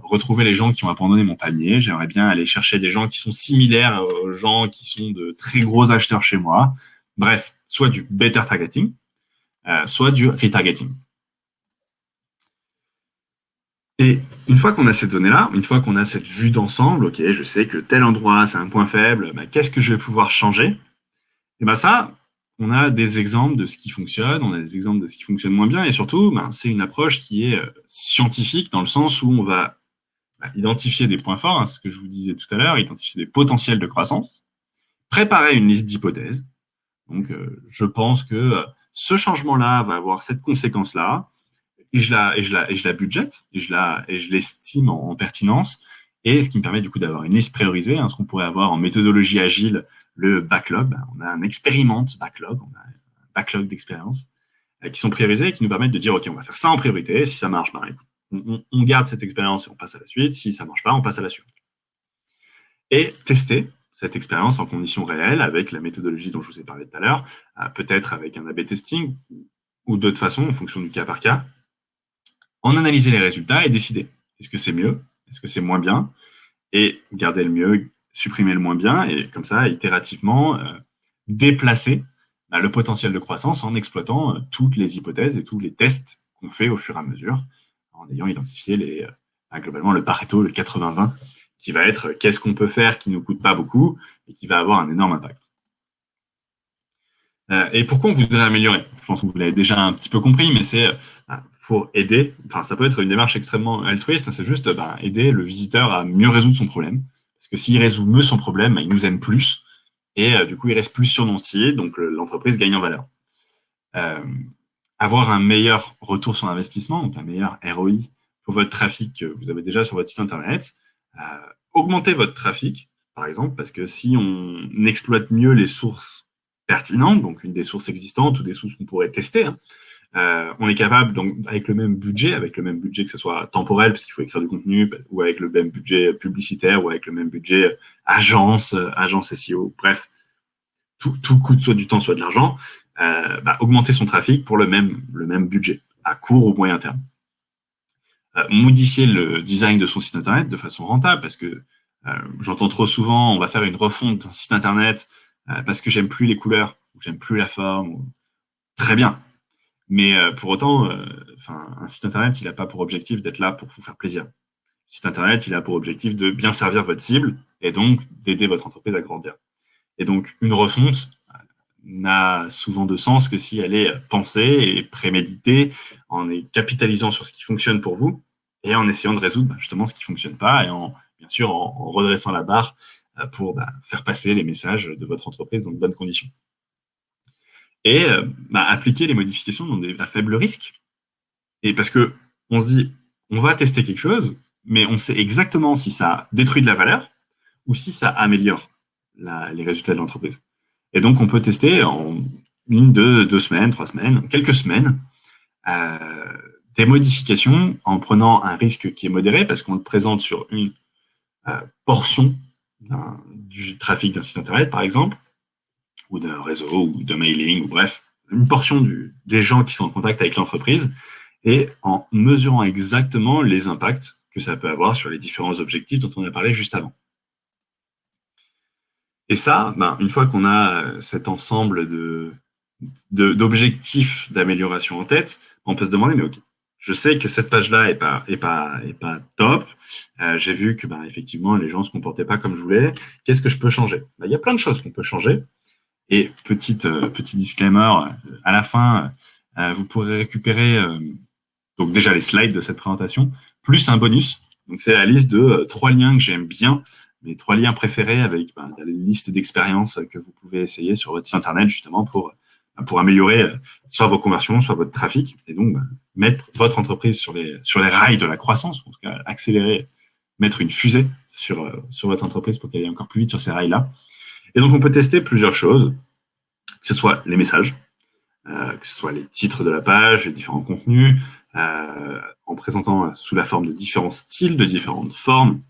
retrouver les gens qui ont abandonné mon panier, j'aimerais bien aller chercher des gens qui sont similaires aux gens qui sont de très gros acheteurs chez moi. Bref, soit du better targeting, soit du retargeting. Et une fois qu'on a ces données-là, une fois qu'on a cette vue d'ensemble, ok, je sais que tel endroit, c'est un point faible, qu'est-ce que je vais pouvoir changer? Et ça, on a des exemples de ce qui fonctionne, on a des exemples de ce qui fonctionne moins bien, et surtout, c'est une approche qui est scientifique dans le sens où on va identifier des points forts, ce que je vous disais tout à l'heure, identifier des potentiels de croissance, préparer une liste d'hypothèses. Donc, je pense que ce changement-là va avoir cette conséquence-là, et je la budgète, et je l'estime en pertinence, et ce qui me permet du coup d'avoir une liste priorisée, ce qu'on pourrait avoir en méthodologie agile, le backlog. On a un expérimente backlog, on a un backlog d'expérience qui sont priorisés et qui nous permettent de dire, OK, on va faire ça en priorité. Si ça marche, on garde cette expérience et on passe à la suite. Si ça marche pas, on passe à la suite. Et tester cette expérience en conditions réelles avec la méthodologie dont je vous ai parlé tout à l'heure, peut-être avec un A/B testing ou d'autres façons en fonction du cas par cas, en analyser les résultats et décider. Est-ce que c'est mieux? Est-ce que c'est moins bien? Et garder le mieux, supprimer le moins bien, et comme ça, itérativement, déplacer le potentiel de croissance en exploitant toutes les hypothèses et tous les tests qu'on fait au fur et à mesure, en ayant identifié globalement le Pareto, le 80-20, qui va être qu'est-ce qu'on peut faire qui ne nous coûte pas beaucoup et qui va avoir un énorme impact. Et pourquoi on voudrait améliorer? Je pense que vous l'avez déjà un petit peu compris, mais c'est pour aider, ça peut être une démarche extrêmement altruiste, c'est juste aider le visiteur à mieux résoudre son problème. Parce que s'il résout mieux son problème, il nous aime plus, et du coup, il reste plus sur notre site, donc l'entreprise gagne en valeur. Avoir un meilleur retour sur investissement, donc un meilleur ROI pour votre trafic que vous avez déjà sur votre site internet, augmenter votre trafic, par exemple, parce que si on exploite mieux les sources pertinentes, donc une des sources existantes ou des sources qu'on pourrait tester, on est capable, donc, avec le même budget que ce soit temporel, parce qu'il faut écrire du contenu, ou avec le même budget publicitaire, ou avec le même budget agence SEO, bref, tout coûte soit du temps, soit de l'argent, augmenter son trafic pour le même budget, à court ou moyen terme. Modifier le design de son site internet de façon rentable, parce que j'entends trop souvent, on va faire une refonte d'un site internet parce que j'aime plus les couleurs, ou j'aime plus la forme, très bien. Mais pour autant, un site internet, il n'a pas pour objectif d'être là pour vous faire plaisir. Le site internet, il a pour objectif de bien servir votre cible et donc d'aider votre entreprise à grandir. Et donc, une refonte n'a souvent de sens que si elle est pensée et préméditée, en capitalisant sur ce qui fonctionne pour vous et en essayant de résoudre justement ce qui ne fonctionne pas et bien sûr en redressant la barre pour faire passer les messages de votre entreprise dans de bonnes conditions. Et appliquer les modifications à faible risque. Et parce que on se dit, on va tester quelque chose, mais on sait exactement si ça détruit de la valeur ou si ça améliore les résultats de l'entreprise. Et donc, on peut tester en 1, 2 semaines, 3 semaines, quelques semaines, des modifications en prenant un risque qui est modéré parce qu'on le présente sur une portion du trafic d'un site internet, par exemple, ou d'un réseau, ou de mailing, ou bref, une portion des gens qui sont en contact avec l'entreprise, et en mesurant exactement les impacts que ça peut avoir sur les différents objectifs dont on a parlé juste avant. Et ça, une fois qu'on a cet ensemble d'objectifs d'amélioration en tête, on peut se demander, mais ok, je sais que cette page-là est pas top. J'ai vu que effectivement les gens ne se comportaient pas comme je voulais. Qu'est-ce que je peux changer? Il y a plein de choses qu'on peut changer. Et petit disclaimer, à la fin, vous pourrez récupérer donc déjà les slides de cette présentation, plus un bonus. Donc c'est la liste de 3 liens que j'aime bien, mes 3 liens préférés avec la liste d'expériences que vous pouvez essayer sur votre site internet justement pour améliorer soit vos conversions, soit votre trafic, et donc mettre votre entreprise sur les rails de la croissance, en tout cas accélérer, mettre une fusée sur votre entreprise pour qu'elle aille encore plus vite sur ces rails-là. Et donc, on peut tester plusieurs choses, que ce soit les messages, que ce soit les titres de la page, les différents contenus, en présentant sous la forme de différents styles, de différentes formes.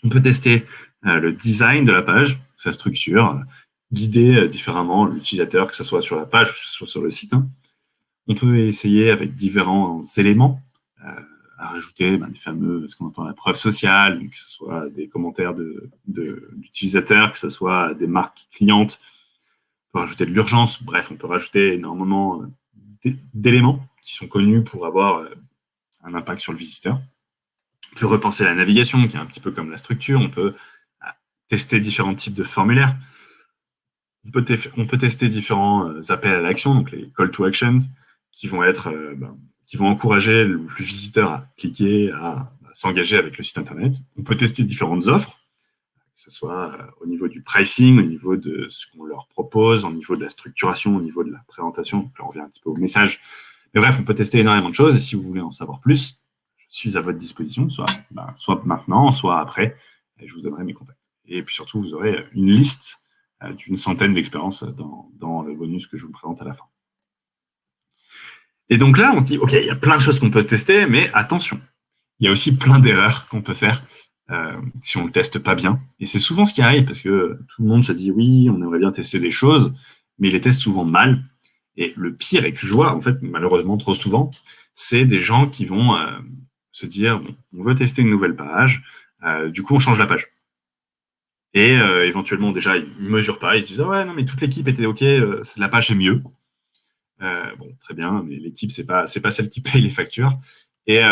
On peut tester le design de la page, sa structure, guider différemment l'utilisateur, que ce soit sur la page ou que ce soit sur le site. On peut essayer avec différents éléments à rajouter les fameux, ce qu'on entend, la preuve sociale, que ce soit des commentaires d'utilisateurs, que ce soit des marques clientes. On peut rajouter de l'urgence. Bref, on peut rajouter énormément d'éléments qui sont connus pour avoir un impact sur le visiteur. On peut repenser la navigation, qui est un petit peu comme la structure. On peut tester différents types de formulaires. On peut tester différents appels à l'action, donc les call to actions, qui vont être qui vont encourager le visiteur à cliquer, à s'engager avec le site internet. On peut tester différentes offres, que ce soit au niveau du pricing, au niveau de ce qu'on leur propose, au niveau de la structuration, au niveau de la présentation. Donc là, on revient un petit peu au message. Mais bref, on peut tester énormément de choses. Et si vous voulez en savoir plus, je suis à votre disposition, soit maintenant, soit après. Et je vous donnerai mes contacts. Et puis surtout, vous aurez une liste d'une centaine d'expériences dans le bonus que je vous présente à la fin. Et donc là, on se dit, OK, il y a plein de choses qu'on peut tester, mais attention, il y a aussi plein d'erreurs qu'on peut faire si on ne le teste pas bien. Et c'est souvent ce qui arrive, parce que tout le monde se dit, oui, on aimerait bien tester des choses, mais ils les testent souvent mal. Et le pire, et que je vois, en fait, malheureusement, trop souvent, c'est des gens qui vont se dire, bon, on veut tester une nouvelle page, du coup, on change la page. Et éventuellement, déjà, ils ne mesurent pas, ils se disent, oh, ouais, non, mais toute l'équipe était OK, la page est mieux. Bon, très bien, mais l'équipe, c'est pas celle qui paye les factures. Et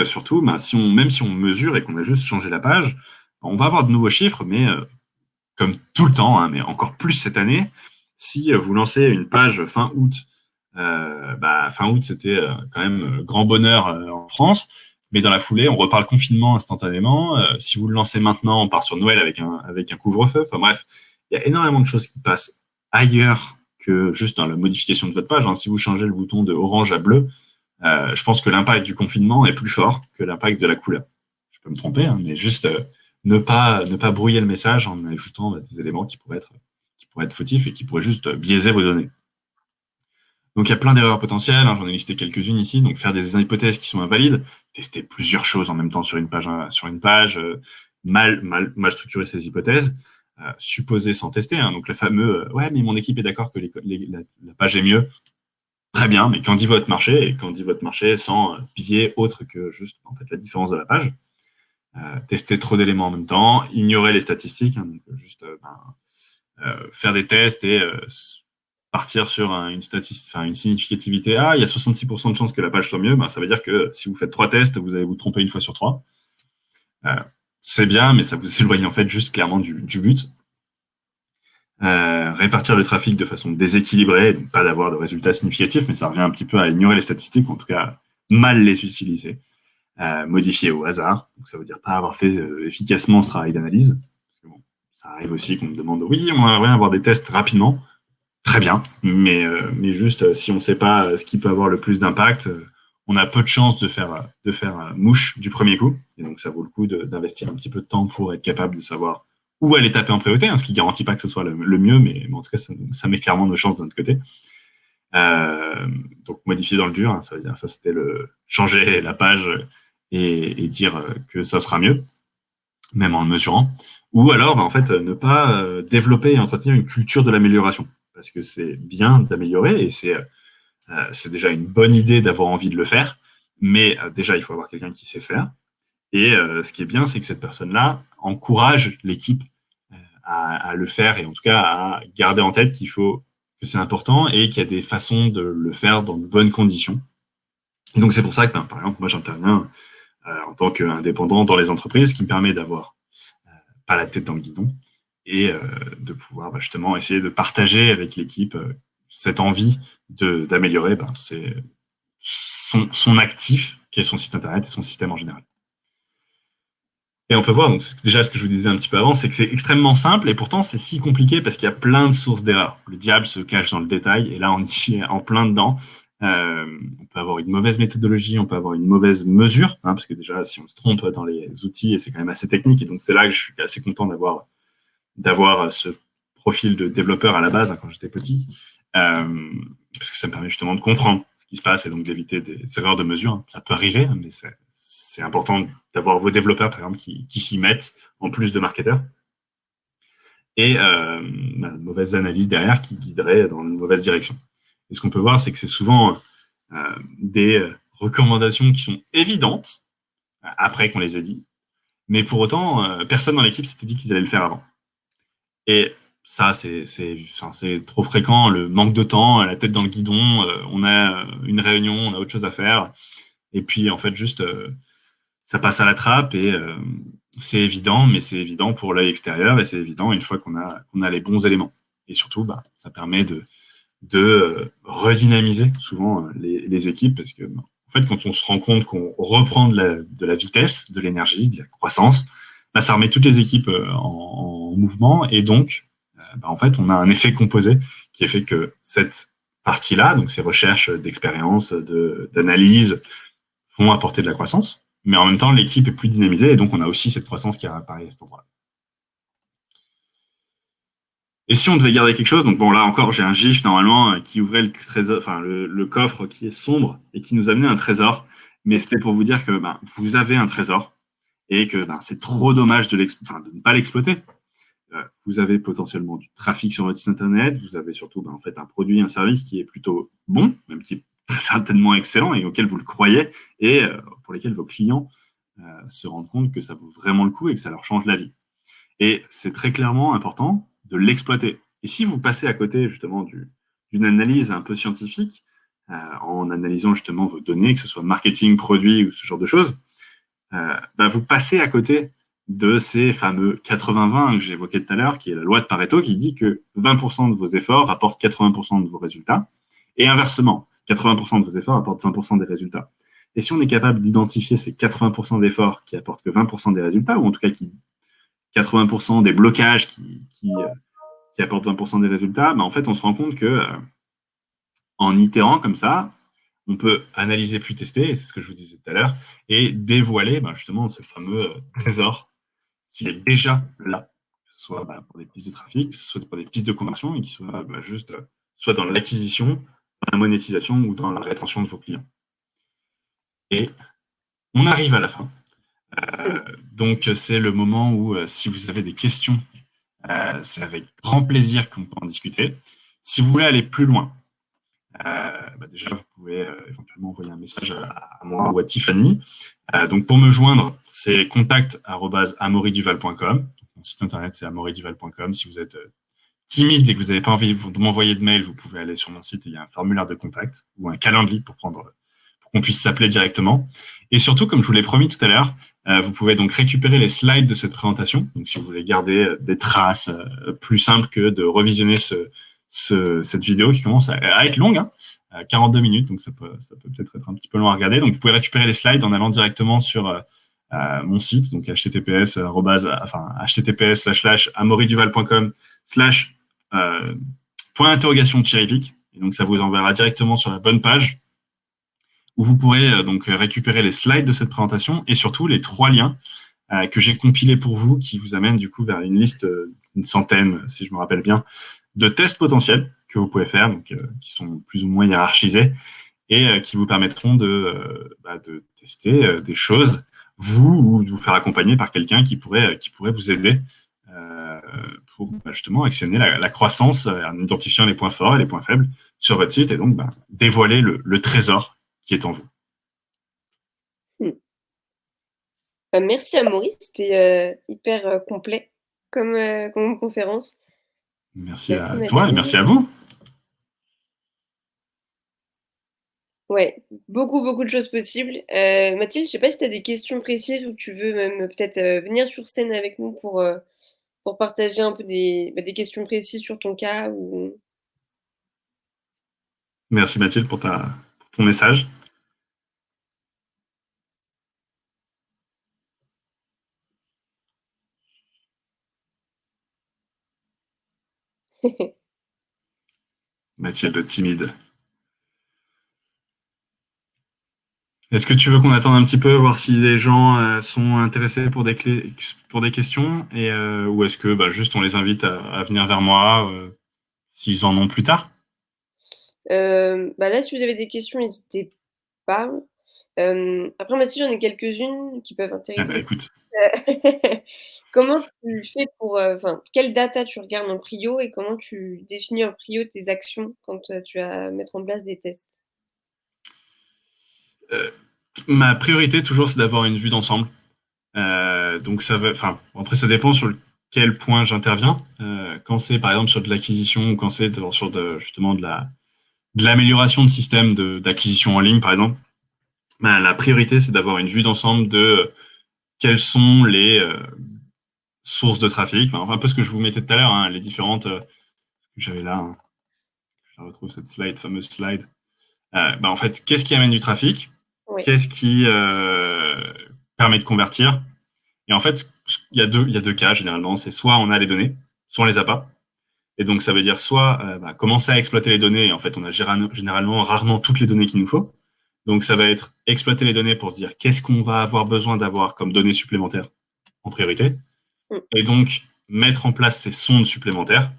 surtout, même si on mesure et qu'on a juste changé la page, on va avoir de nouveaux chiffres, mais comme tout le temps, hein, mais encore plus cette année, si vous lancez une page fin août, fin août, c'était quand même grand bonheur en France, mais dans la foulée, on repart le confinement instantanément. Si vous le lancez maintenant, on part sur Noël avec un couvre-feu. Enfin bref, il y a énormément de choses qui passent ailleurs que juste dans la modification de votre page. Hein. Si vous changez le bouton de orange à bleu, je pense que l'impact du confinement est plus fort que l'impact de la couleur. Je peux me tromper, hein, mais juste ne pas brouiller le message en ajoutant des éléments qui pourraient être fautifs et qui pourraient juste biaiser vos données. Donc il y a plein d'erreurs potentielles, hein, j'en ai listé quelques-unes ici. Donc faire des hypothèses qui sont invalides, tester plusieurs choses en même temps sur une page, mal structurer ces hypothèses, supposer sans tester. Hein, donc le fameux ouais, mais mon équipe est d'accord que la page est mieux. Très bien, mais qu'en dit votre marché, et qu'en dit votre marché sans biais autre que juste en fait la différence de la page. Tester trop d'éléments en même temps, ignorer les statistiques, hein, donc juste faire des tests et partir sur une significativité. Ah, il y a 66% de chances que la page soit mieux. Ça veut dire que si vous faites 3 tests, vous allez vous tromper une fois sur 3. C'est bien, mais ça vous éloigne en fait juste clairement du but. Répartir le trafic de façon déséquilibrée, donc pas d'avoir de résultats significatifs, mais ça revient un petit peu à ignorer les statistiques, ou en tout cas mal les utiliser. Modifier au hasard, donc ça veut dire pas avoir fait efficacement ce travail d'analyse. Parce que bon, ça arrive aussi qu'on me demande, oui, on aimerait avoir des tests rapidement. Très bien, mais juste si on ne sait pas ce qui peut avoir le plus d'impact, on a peu de chances de faire mouche du premier coup. Et donc ça vaut le coup d'investir un petit peu de temps pour être capable de savoir où aller taper en priorité, hein, ce qui ne garantit pas que ce soit le mieux, mais en tout cas ça met clairement nos chances de notre côté. Donc modifier dans le dur, hein, ça veut dire ça c'était le changer la page et dire que ça sera mieux, même en le mesurant. Ou alors en fait ne pas développer et entretenir une culture de l'amélioration. Parce que c'est bien d'améliorer et c'est déjà une bonne idée d'avoir envie de le faire. Mais déjà, il faut avoir quelqu'un qui sait faire. Et ce qui est bien, c'est que cette personne-là encourage l'équipe à le faire et en tout cas à garder en tête que c'est important et qu'il y a des façons de le faire dans de bonnes conditions. Et donc, c'est pour ça que, par exemple, moi, j'interviens en tant qu'indépendant dans les entreprises, ce qui me permet d'avoir pas la tête dans le guidon et de pouvoir justement essayer de partager avec l'équipe cette envie d'améliorer c'est son actif, qui est son site internet et son système en général. Et on peut voir, donc déjà ce que je vous disais un petit peu avant, c'est que c'est extrêmement simple et pourtant c'est si compliqué parce qu'il y a plein de sources d'erreurs. Le diable se cache dans le détail et là on est en plein dedans. On peut avoir une mauvaise méthodologie, on peut avoir une mauvaise mesure, hein, parce que déjà si on se trompe dans les outils, et c'est quand même assez technique et donc c'est là que je suis assez content d'avoir ce profil de développeur à la base, hein, quand j'étais petit, parce que ça me permet justement de comprendre ce qui se passe et donc d'éviter des erreurs de mesure. Hein. Ça peut arriver, hein, mais c'est important d'avoir vos développeurs, par exemple, qui s'y mettent, en plus de marketeurs. Et une mauvaise analyse derrière qui guiderait dans une mauvaise direction. Et ce qu'on peut voir, c'est que c'est souvent des recommandations qui sont évidentes, après qu'on les ait dit, mais pour autant, personne dans l'équipe s'était dit qu'ils allaient le faire avant. Et ça, c'est trop fréquent, le manque de temps, la tête dans le guidon, on a une réunion, on a autre chose à faire, et puis en fait, juste, ça passe à la trappe, et c'est évident, mais c'est évident pour l'œil extérieur, et c'est évident une fois qu'on a les bons éléments. Et surtout, ça permet de redynamiser souvent les équipes, parce que en fait, quand on se rend compte qu'on reprend de la vitesse, de l'énergie, de la croissance, ça remet toutes les équipes en mouvement. Et donc, en fait, on a un effet composé qui fait que cette partie-là, donc ces recherches d'expérience, d'analyse, vont apporter de la croissance. Mais en même temps, l'équipe est plus dynamisée et donc on a aussi cette croissance qui apparaît à cet endroit-là. Et si on devait garder quelque chose, donc bon là encore j'ai un gif normalement qui ouvrait le trésor, enfin le coffre qui est sombre et qui nous amenait un trésor, mais c'était pour vous dire que vous avez un trésor et que c'est trop dommage de ne pas l'exploiter. Vous avez potentiellement du trafic sur votre site internet, vous avez surtout en fait un produit, un service qui est plutôt bon, même qui est très certainement excellent et auquel vous le croyez et pour lesquels vos clients se rendent compte que ça vaut vraiment le coup et que ça leur change la vie. Et c'est très clairement important de l'exploiter. Et si vous passez à côté justement d'une analyse un peu scientifique, en analysant justement vos données, que ce soit marketing, produit ou ce genre de choses, vous passez à côté de ces fameux 80-20 que j'évoquais tout à l'heure, qui est la loi de Pareto, qui dit que 20% de vos efforts rapportent 80% de vos résultats, et inversement, 80% de vos efforts apportent 20% des résultats. Et si on est capable d'identifier ces 80% d'efforts qui apportent que 20% des résultats, ou en tout cas qui 80% des blocages qui apportent 20% des résultats, en fait, on se rend compte que en itérant comme ça, on peut analyser puis tester, c'est ce que je vous disais tout à l'heure, et dévoiler justement ce fameux trésor qui est déjà là, que ce soit pour des pistes de trafic, que ce soit pour des pistes de conversion, et qui soit juste soit dans l'acquisition, dans la monétisation ou dans la rétention de vos clients. Et on arrive à la fin. Donc c'est le moment où si vous avez des questions, c'est avec grand plaisir qu'on peut en discuter. Si vous voulez aller plus loin, déjà vous pouvez éventuellement envoyer un message à moi ou à Tiffany. Donc pour me joindre, c'est contact@amauryduval.com. Mon site internet c'est amauryduval.com. Si vous êtes timide et que vous n'avez pas envie de m'envoyer de mail, vous pouvez aller sur mon site et il y a un formulaire de contact ou un calendrier pour qu'on puisse s'appeler directement. Et surtout, comme je vous l'ai promis tout à l'heure, vous pouvez donc récupérer les slides de cette présentation. Donc, si vous voulez garder des traces, plus simple que de revisionner cette vidéo qui commence à être longue, 42 minutes, donc ça peut peut-être être un petit peu long à regarder. Donc, vous pouvez récupérer les slides en allant directement sur mon site, donc https://amauryduval.com/point d'interrogation Cherry Pick. Et donc, ça vous enverra directement sur la bonne page où vous pourrez donc récupérer les slides de cette présentation et surtout les 3 liens que j'ai compilés pour vous qui vous amènent du coup vers une liste, une centaine, si je me rappelle bien, de tests potentiels que vous pouvez faire, donc qui sont plus ou moins hiérarchisés et qui vous permettront de tester des choses, ou de vous faire accompagner par quelqu'un qui pourrait vous aider pour justement actionner la croissance en identifiant les points forts et les points faibles sur votre site et donc dévoiler le trésor qui est en vous. Merci à Maurice, c'était hyper complet comme conférence. Merci à toi et merci à vous. Ouais, beaucoup de choses possibles. Mathilde, je sais pas si tu as des questions précises ou tu veux même peut-être venir sur scène avec nous pour partager un peu des questions précises sur ton cas ou... Merci Mathilde pour ton message. Mathilde timide. Est-ce que tu veux qu'on attende un petit peu, voir si les gens sont intéressés pour des questions ou est-ce que juste on les invite à venir vers moi s'ils en ont plus tard? Là, si vous avez des questions, n'hésitez pas. Après, moi aussi, j'en ai quelques-unes qui peuvent intéresser. Écoute. Comment tu fais pour... quelle data tu regardes en prio et comment tu définis en prio tes actions quand tu vas mettre en place des tests? Ma priorité, toujours, c'est d'avoir une vue d'ensemble. Donc, après, ça dépend sur quel point j'interviens. Quand c'est, par exemple, sur de l'acquisition ou quand c'est sur justement de l'amélioration de systèmes d'acquisition en ligne, par exemple, la priorité, c'est d'avoir une vue d'ensemble de quelles sont les sources de trafic. Enfin, un peu ce que je vous mettais tout à l'heure, les différentes... j'avais là, je retrouve cette fameuse slide. En fait, qu'est-ce qui amène du trafic? Oui. Qu'est-ce qui permet de convertir? Et en fait, il y a deux cas généralement. C'est soit on a les données, soit on les a pas. Et donc, ça veut dire soit commencer à exploiter les données. Et en fait, on a généralement rarement toutes les données qu'il nous faut. Donc, ça va être exploiter les données pour se dire qu'est-ce qu'on va avoir besoin d'avoir comme données supplémentaires en priorité. Et donc, mettre en place ces sondes supplémentaires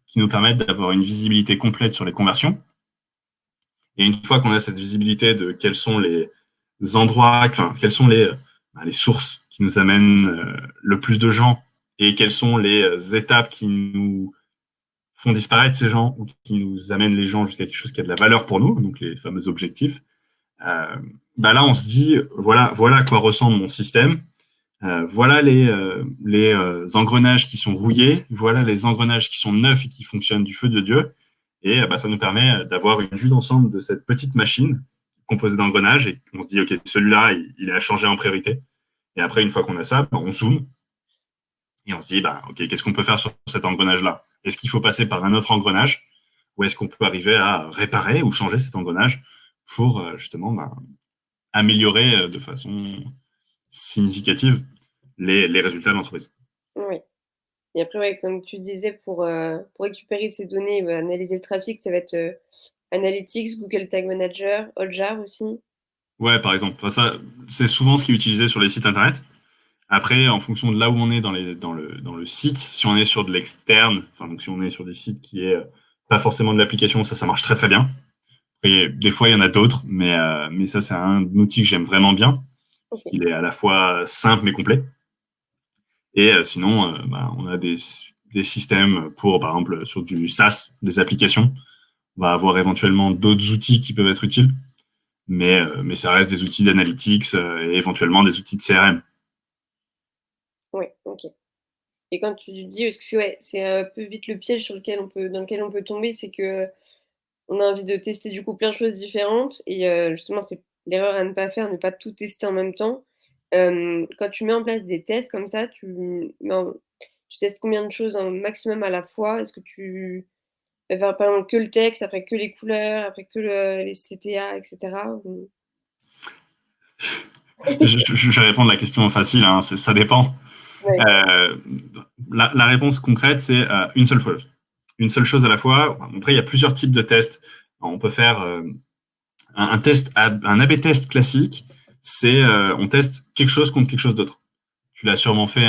qui nous permettent d'avoir une visibilité complète sur les conversions. Et une fois qu'on a cette visibilité de quels sont les endroits, enfin, quelles sont les sources qui nous amènent le plus de gens et quelles sont les étapes qui nous font disparaître ces gens ou qui nous amènent les gens jusqu'à quelque chose qui a de la valeur pour nous, donc les fameux objectifs, là, on se dit, voilà à quoi ressemble mon système. Voilà les engrenages qui sont rouillés, voilà les engrenages qui sont neufs et qui fonctionnent du feu de Dieu. Et ça nous permet d'avoir une vue d'ensemble de cette petite machine composée d'engrenages et on se dit, OK, celui-là, il est à changer en priorité. Et après, une fois qu'on a ça, on zoome et on se dit, OK, qu'est-ce qu'on peut faire sur cet engrenage-là? Est-ce qu'il faut passer par un autre engrenage ou est-ce qu'on peut arriver à réparer ou changer cet engrenage pour justement améliorer de façon significative les résultats de l'entreprise? Oui. Et après, ouais, comme tu disais, pour récupérer ces données, analyser le trafic, ça va être Analytics, Google Tag Manager, Hotjar aussi. Ouais, par exemple. Enfin, ça, c'est souvent ce qui est utilisé sur les sites internet. Après, en fonction de là où on est dans le site, si on est sur de l'externe, enfin, donc si on est sur des sites qui est pas forcément de l'application, ça marche très très bien. Et des fois, il y en a d'autres, mais ça, c'est un outil que j'aime vraiment bien. Okay. Il est à la fois simple mais complet. Et sinon, on a des systèmes pour, par exemple, sur du SaaS, des applications. On va avoir éventuellement d'autres outils qui peuvent être utiles, mais ça reste des outils d'analytics et éventuellement des outils de CRM. Oui, ok. Et quand tu dis, parce que c'est un peu vite le piège dans lequel on peut tomber, c'est que on a envie de tester du coup plein de choses différentes et justement c'est l'erreur à ne pas faire, ne pas tout tester en même temps. Quand tu mets en place des tests comme ça, tu testes combien de choses un maximum à la fois? Est-ce que tu vas faire par exemple que le texte, après que les couleurs, après que les CTA, et cetera ou... Je vais répondre à la question facile, hein, ça dépend. Ouais. La réponse concrète, c'est une seule chose. Une seule chose à la fois. Après, il y a plusieurs types de tests. On peut faire un A/B test classique, c'est on teste quelque chose contre quelque chose d'autre. Tu l'as sûrement fait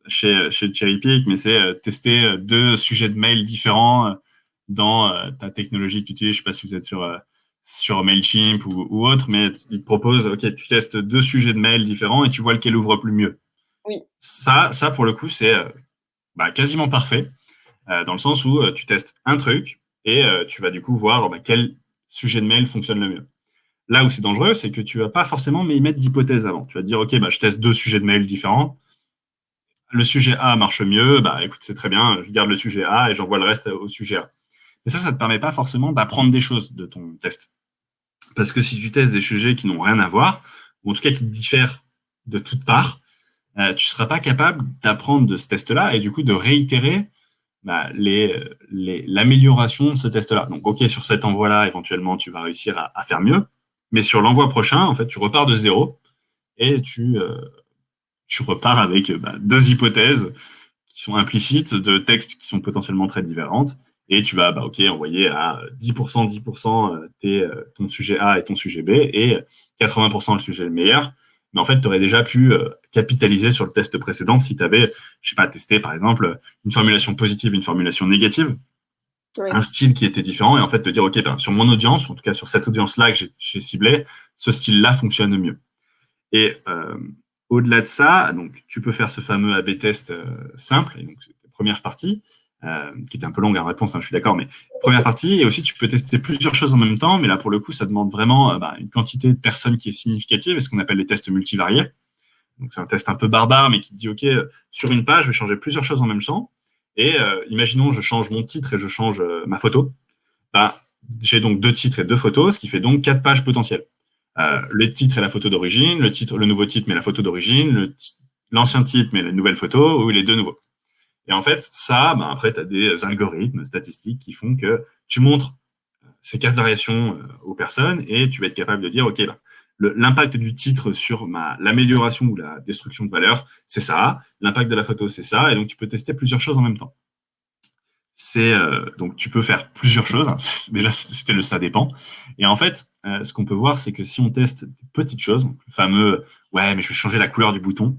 chez Cherrypick, mais c'est tester deux sujets de mail différents dans ta technologie que tu utilises. Je ne sais pas si vous êtes sur Mailchimp ou autre, mais il te propose, OK, tu testes deux sujets de mail différents et tu vois lequel ouvre plus mieux. Oui. Ça pour le coup, c'est quasiment parfait, dans le sens où tu testes un truc et tu vas du coup voir quel sujet de mail fonctionne le mieux. Là où c'est dangereux, c'est que tu vas pas forcément y mettre d'hypothèse avant. Tu vas te dire, OK, je teste deux sujets de mail différents. Le sujet A marche mieux, écoute, c'est très bien, je garde le sujet A et j'envoie le reste au sujet A. Mais ça te permet pas forcément d'apprendre des choses de ton test. Parce que si tu testes des sujets qui n'ont rien à voir, ou en tout cas qui diffèrent de toutes parts, tu seras pas capable d'apprendre de ce test-là et du coup de réitérer l'amélioration de ce test-là. Donc, OK, sur cet envoi-là, éventuellement, tu vas réussir à faire mieux. Mais sur l'envoi prochain, en fait, tu repars de zéro et tu repars avec deux hypothèses qui sont implicites, de textes qui sont potentiellement très différentes. Et tu vas envoyer à 10% ton sujet A et ton sujet B et 80% le sujet le meilleur. Mais en fait, tu aurais déjà pu capitaliser sur le test précédent si tu avais, testé par exemple une formulation positive, une formulation négative, un style qui était différent et en fait te dire, OK, sur mon audience, ou en tout cas sur cette audience-là que j'ai ciblée, ce style-là fonctionne mieux. Et au-delà de ça, donc tu peux faire ce fameux A/B test simple, et donc c'est la première partie, qui était un peu longue en réponse, je suis d'accord, mais première partie, et aussi tu peux tester plusieurs choses en même temps, mais là pour le coup ça demande vraiment une quantité de personnes qui est significative, et ce qu'on appelle les tests multivariés. Donc c'est un test un peu barbare, mais qui te dit, OK, sur une page, je vais changer plusieurs choses en même temps, et imaginons je change mon titre et je change ma photo, j'ai donc deux titres et deux photos, ce qui fait donc 4 pages potentielles. Le titre et la photo d'origine, le nouveau titre mais la photo d'origine, l'ancien titre mais la nouvelle photo, ou les deux nouveaux. Et en fait, ça, après, tu as des algorithmes statistiques qui font que tu montres ces 4 variations aux personnes et tu vas être capable de dire, OK, l'impact du titre sur l'amélioration ou la destruction de valeur, c'est ça. L'impact de la photo, c'est ça. Et donc, tu peux tester plusieurs choses en même temps. Donc, tu peux faire plusieurs choses. Déjà, c'était ça dépend. Et en fait, ce qu'on peut voir, c'est que si on teste des petites choses, le fameux « ouais, mais je vais changer la couleur du bouton »,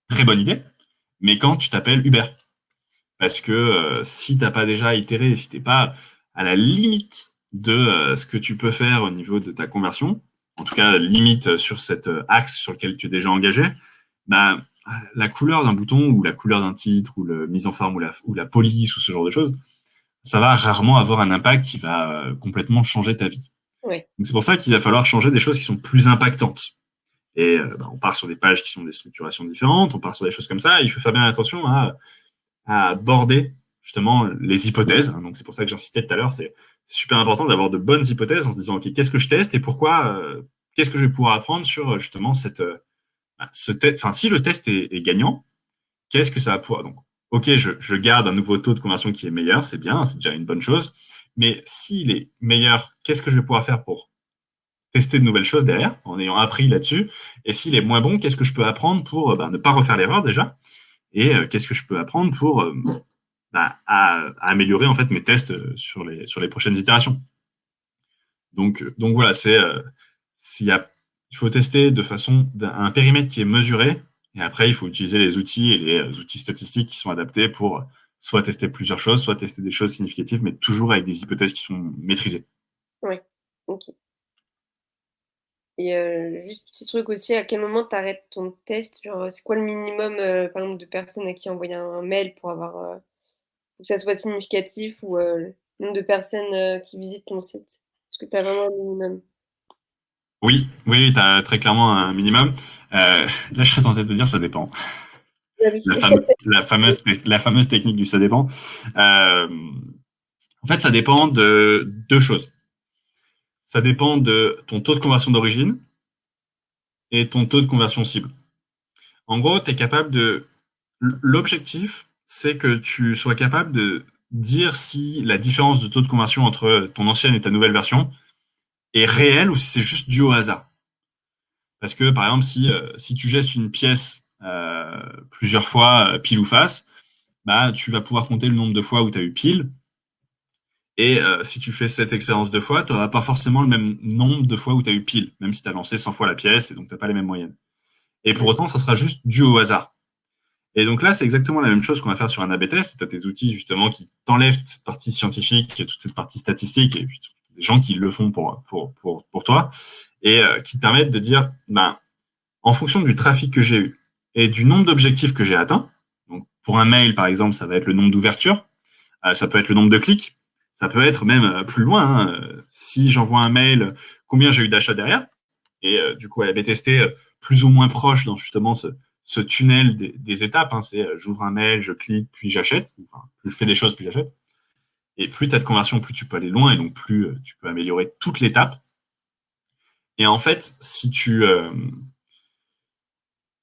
très bonne idée. Mais quand tu t'appelles Uber, parce que si t'as pas déjà itéré, si t'es pas à la limite de ce que tu peux faire au niveau de ta conversion, en tout cas limite sur cet axe sur lequel tu es déjà engagé, bah, la couleur d'un bouton ou la couleur d'un titre ou la mise en forme ou la police ou ce genre de choses, ça va rarement avoir un impact qui va complètement changer ta vie. Ouais. Donc c'est pour ça qu'il va falloir changer des choses qui sont plus impactantes. Et on part sur des pages qui sont des structurations différentes, on part sur des choses comme ça, et il faut faire bien attention à aborder justement les hypothèses. Donc c'est pour ça que j'insistais tout à l'heure, c'est super important d'avoir de bonnes hypothèses en se disant ok, qu'est-ce que je teste et pourquoi, qu'est-ce que je vais pouvoir apprendre sur justement si le test est gagnant, qu'est-ce que ça va pouvoir. Donc ok, je garde un nouveau taux de conversion qui est meilleur, c'est bien, c'est déjà une bonne chose. Mais s'il est meilleur, qu'est-ce que je vais pouvoir faire pour tester de nouvelles choses derrière, en ayant appris là-dessus. Et s'il est moins bon, qu'est-ce que je peux apprendre pour ne pas refaire l'erreur déjà. Et qu'est-ce que je peux apprendre pour à améliorer en fait mes tests sur les prochaines itérations. Donc voilà, il faut tester de façon un périmètre qui est mesuré. Et après, il faut utiliser les outils et les outils statistiques qui sont adaptés pour soit tester plusieurs choses, soit tester des choses significatives, mais toujours avec des hypothèses qui sont maîtrisées. Ouais, ok. Et juste petit truc aussi, à quel moment tu arrêtes ton test? Genre, c'est quoi le minimum, par exemple, de personnes à qui envoyer un mail pour avoir, que ça soit significatif ou le nombre de personnes, qui visitent ton site? Est-ce que tu as vraiment un minimum? Oui, tu as très clairement un minimum. Là, je serais tenté de te dire ça dépend. Ah oui. La fameuse technique du ça dépend. En fait, ça dépend de deux choses. Ça dépend de ton taux de conversion d'origine et ton taux de conversion cible. En gros, tu es capable de. L'objectif, c'est que tu sois capable de dire si la différence de taux de conversion entre ton ancienne et ta nouvelle version est réelle ou si c'est juste dû au hasard. Parce que, par exemple, si tu gestes une pièce plusieurs fois, pile ou face, bah, tu vas pouvoir compter le nombre de fois où tu as eu pile. Et si tu fais cette expérience 2 fois, tu n'auras pas forcément le même nombre de fois où tu as eu pile, même si tu as lancé 100 fois la pièce et donc tu n'as pas les mêmes moyennes. Et pour autant, ça sera juste dû au hasard. Et donc là, c'est exactement la même chose qu'on va faire sur un A/B test. Tu as tes outils justement qui t'enlèvent cette partie scientifique et toute cette partie statistique et puis des gens qui le font pour toi et qui te permettent de dire, en fonction du trafic que j'ai eu et du nombre d'objectifs que j'ai atteints, donc pour un mail par exemple, ça va être le nombre d'ouvertures, ça peut être le nombre de clics, ça peut être même plus loin. Si j'envoie un mail, combien j'ai eu d'achats derrière et du coup, elle avait testé plus ou moins proche dans justement ce tunnel des étapes. C'est j'ouvre un mail, je clique, puis j'achète. Enfin, plus je fais des choses, plus j'achète. Et plus tu as de conversion, plus tu peux aller loin et donc plus tu peux améliorer toute l'étape. Et en fait, si tu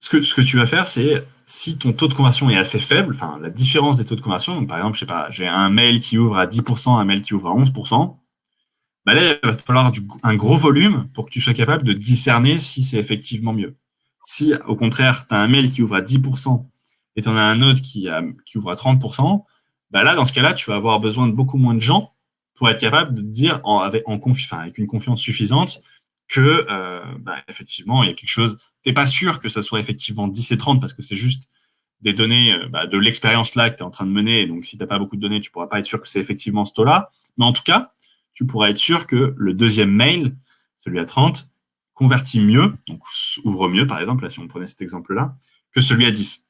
ce que tu vas faire, c'est si ton taux de conversion est assez faible, enfin la différence des taux de conversion, donc par exemple, je sais pas, j'ai un mail qui ouvre à 10%, un mail qui ouvre à 11%, bah là, il va te falloir un gros volume pour que tu sois capable de discerner si c'est effectivement mieux. Si, au contraire, tu as un mail qui ouvre à 10% et tu en as un autre qui ouvre à 30%, bah là, dans ce cas-là, tu vas avoir besoin de beaucoup moins de gens pour être capable de te dire avec une confiance suffisante que effectivement, il y a quelque chose. Tu n'es pas sûr que ça soit effectivement 10 et 30 parce que c'est juste des données de l'expérience là que tu es en train de mener. Et donc, si tu n'as pas beaucoup de données, tu ne pourras pas être sûr que c'est effectivement ce taux-là. Mais en tout cas, tu pourras être sûr que le deuxième mail, celui à 30, convertit mieux, donc ouvre mieux, par exemple, là, si on prenait cet exemple-là, que celui à 10.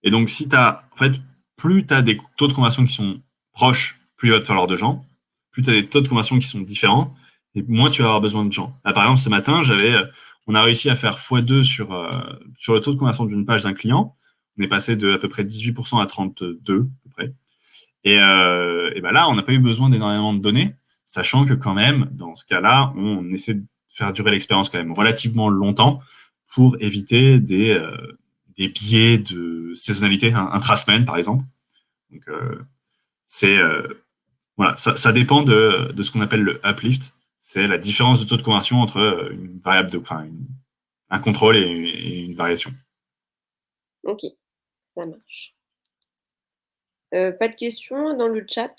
Et donc, si tu as, en fait, plus tu as des taux de conversion qui sont proches, plus il va te falloir de gens, plus tu as des taux de conversion qui sont différents, et moins tu vas avoir besoin de gens. Là, par exemple, ce matin, on a réussi à faire x2 sur le taux de conversion d'une page d'un client. On est passé de à peu près 18% à 32, à peu près. Et là, on n'a pas eu besoin d'énormément de données, sachant que quand même, dans ce cas-là, on essaie de faire durer l'expérience quand même relativement longtemps pour éviter des biais de saisonnalité, intra-semaine par exemple. Donc voilà, ça dépend de ce qu'on appelle le uplift. c'est la différence de taux de conversion entre une variable un contrôle et une variation. Ok, ça marche. Pas de questions dans le chat?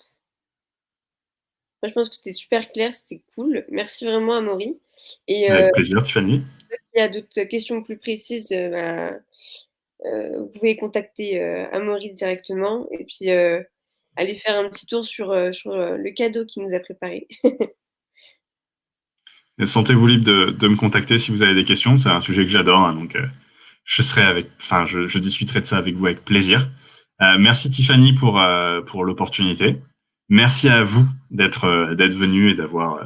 Moi, je pense que c'était super clair, c'était cool. Merci vraiment, Amaury. Et Avec plaisir, Tiffany. s'il y a d'autres questions plus précises, vous pouvez contacter Amaury directement et puis aller faire un petit tour sur le cadeau qu'il nous a préparé. Sentez-vous libre de me contacter si vous avez des questions. C'est un sujet que j'adore, hein, donc je discuterai de ça avec vous avec plaisir. Merci Tiffany pour l'opportunité. Merci à vous d'être venu et d'avoir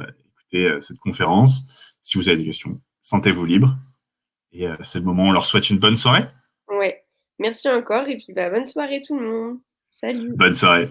écouté cette conférence. Si vous avez des questions, sentez-vous libre. Et c'est le moment où on leur souhaite une bonne soirée. Ouais, merci encore et puis bonne soirée tout le monde. Salut. Bonne soirée.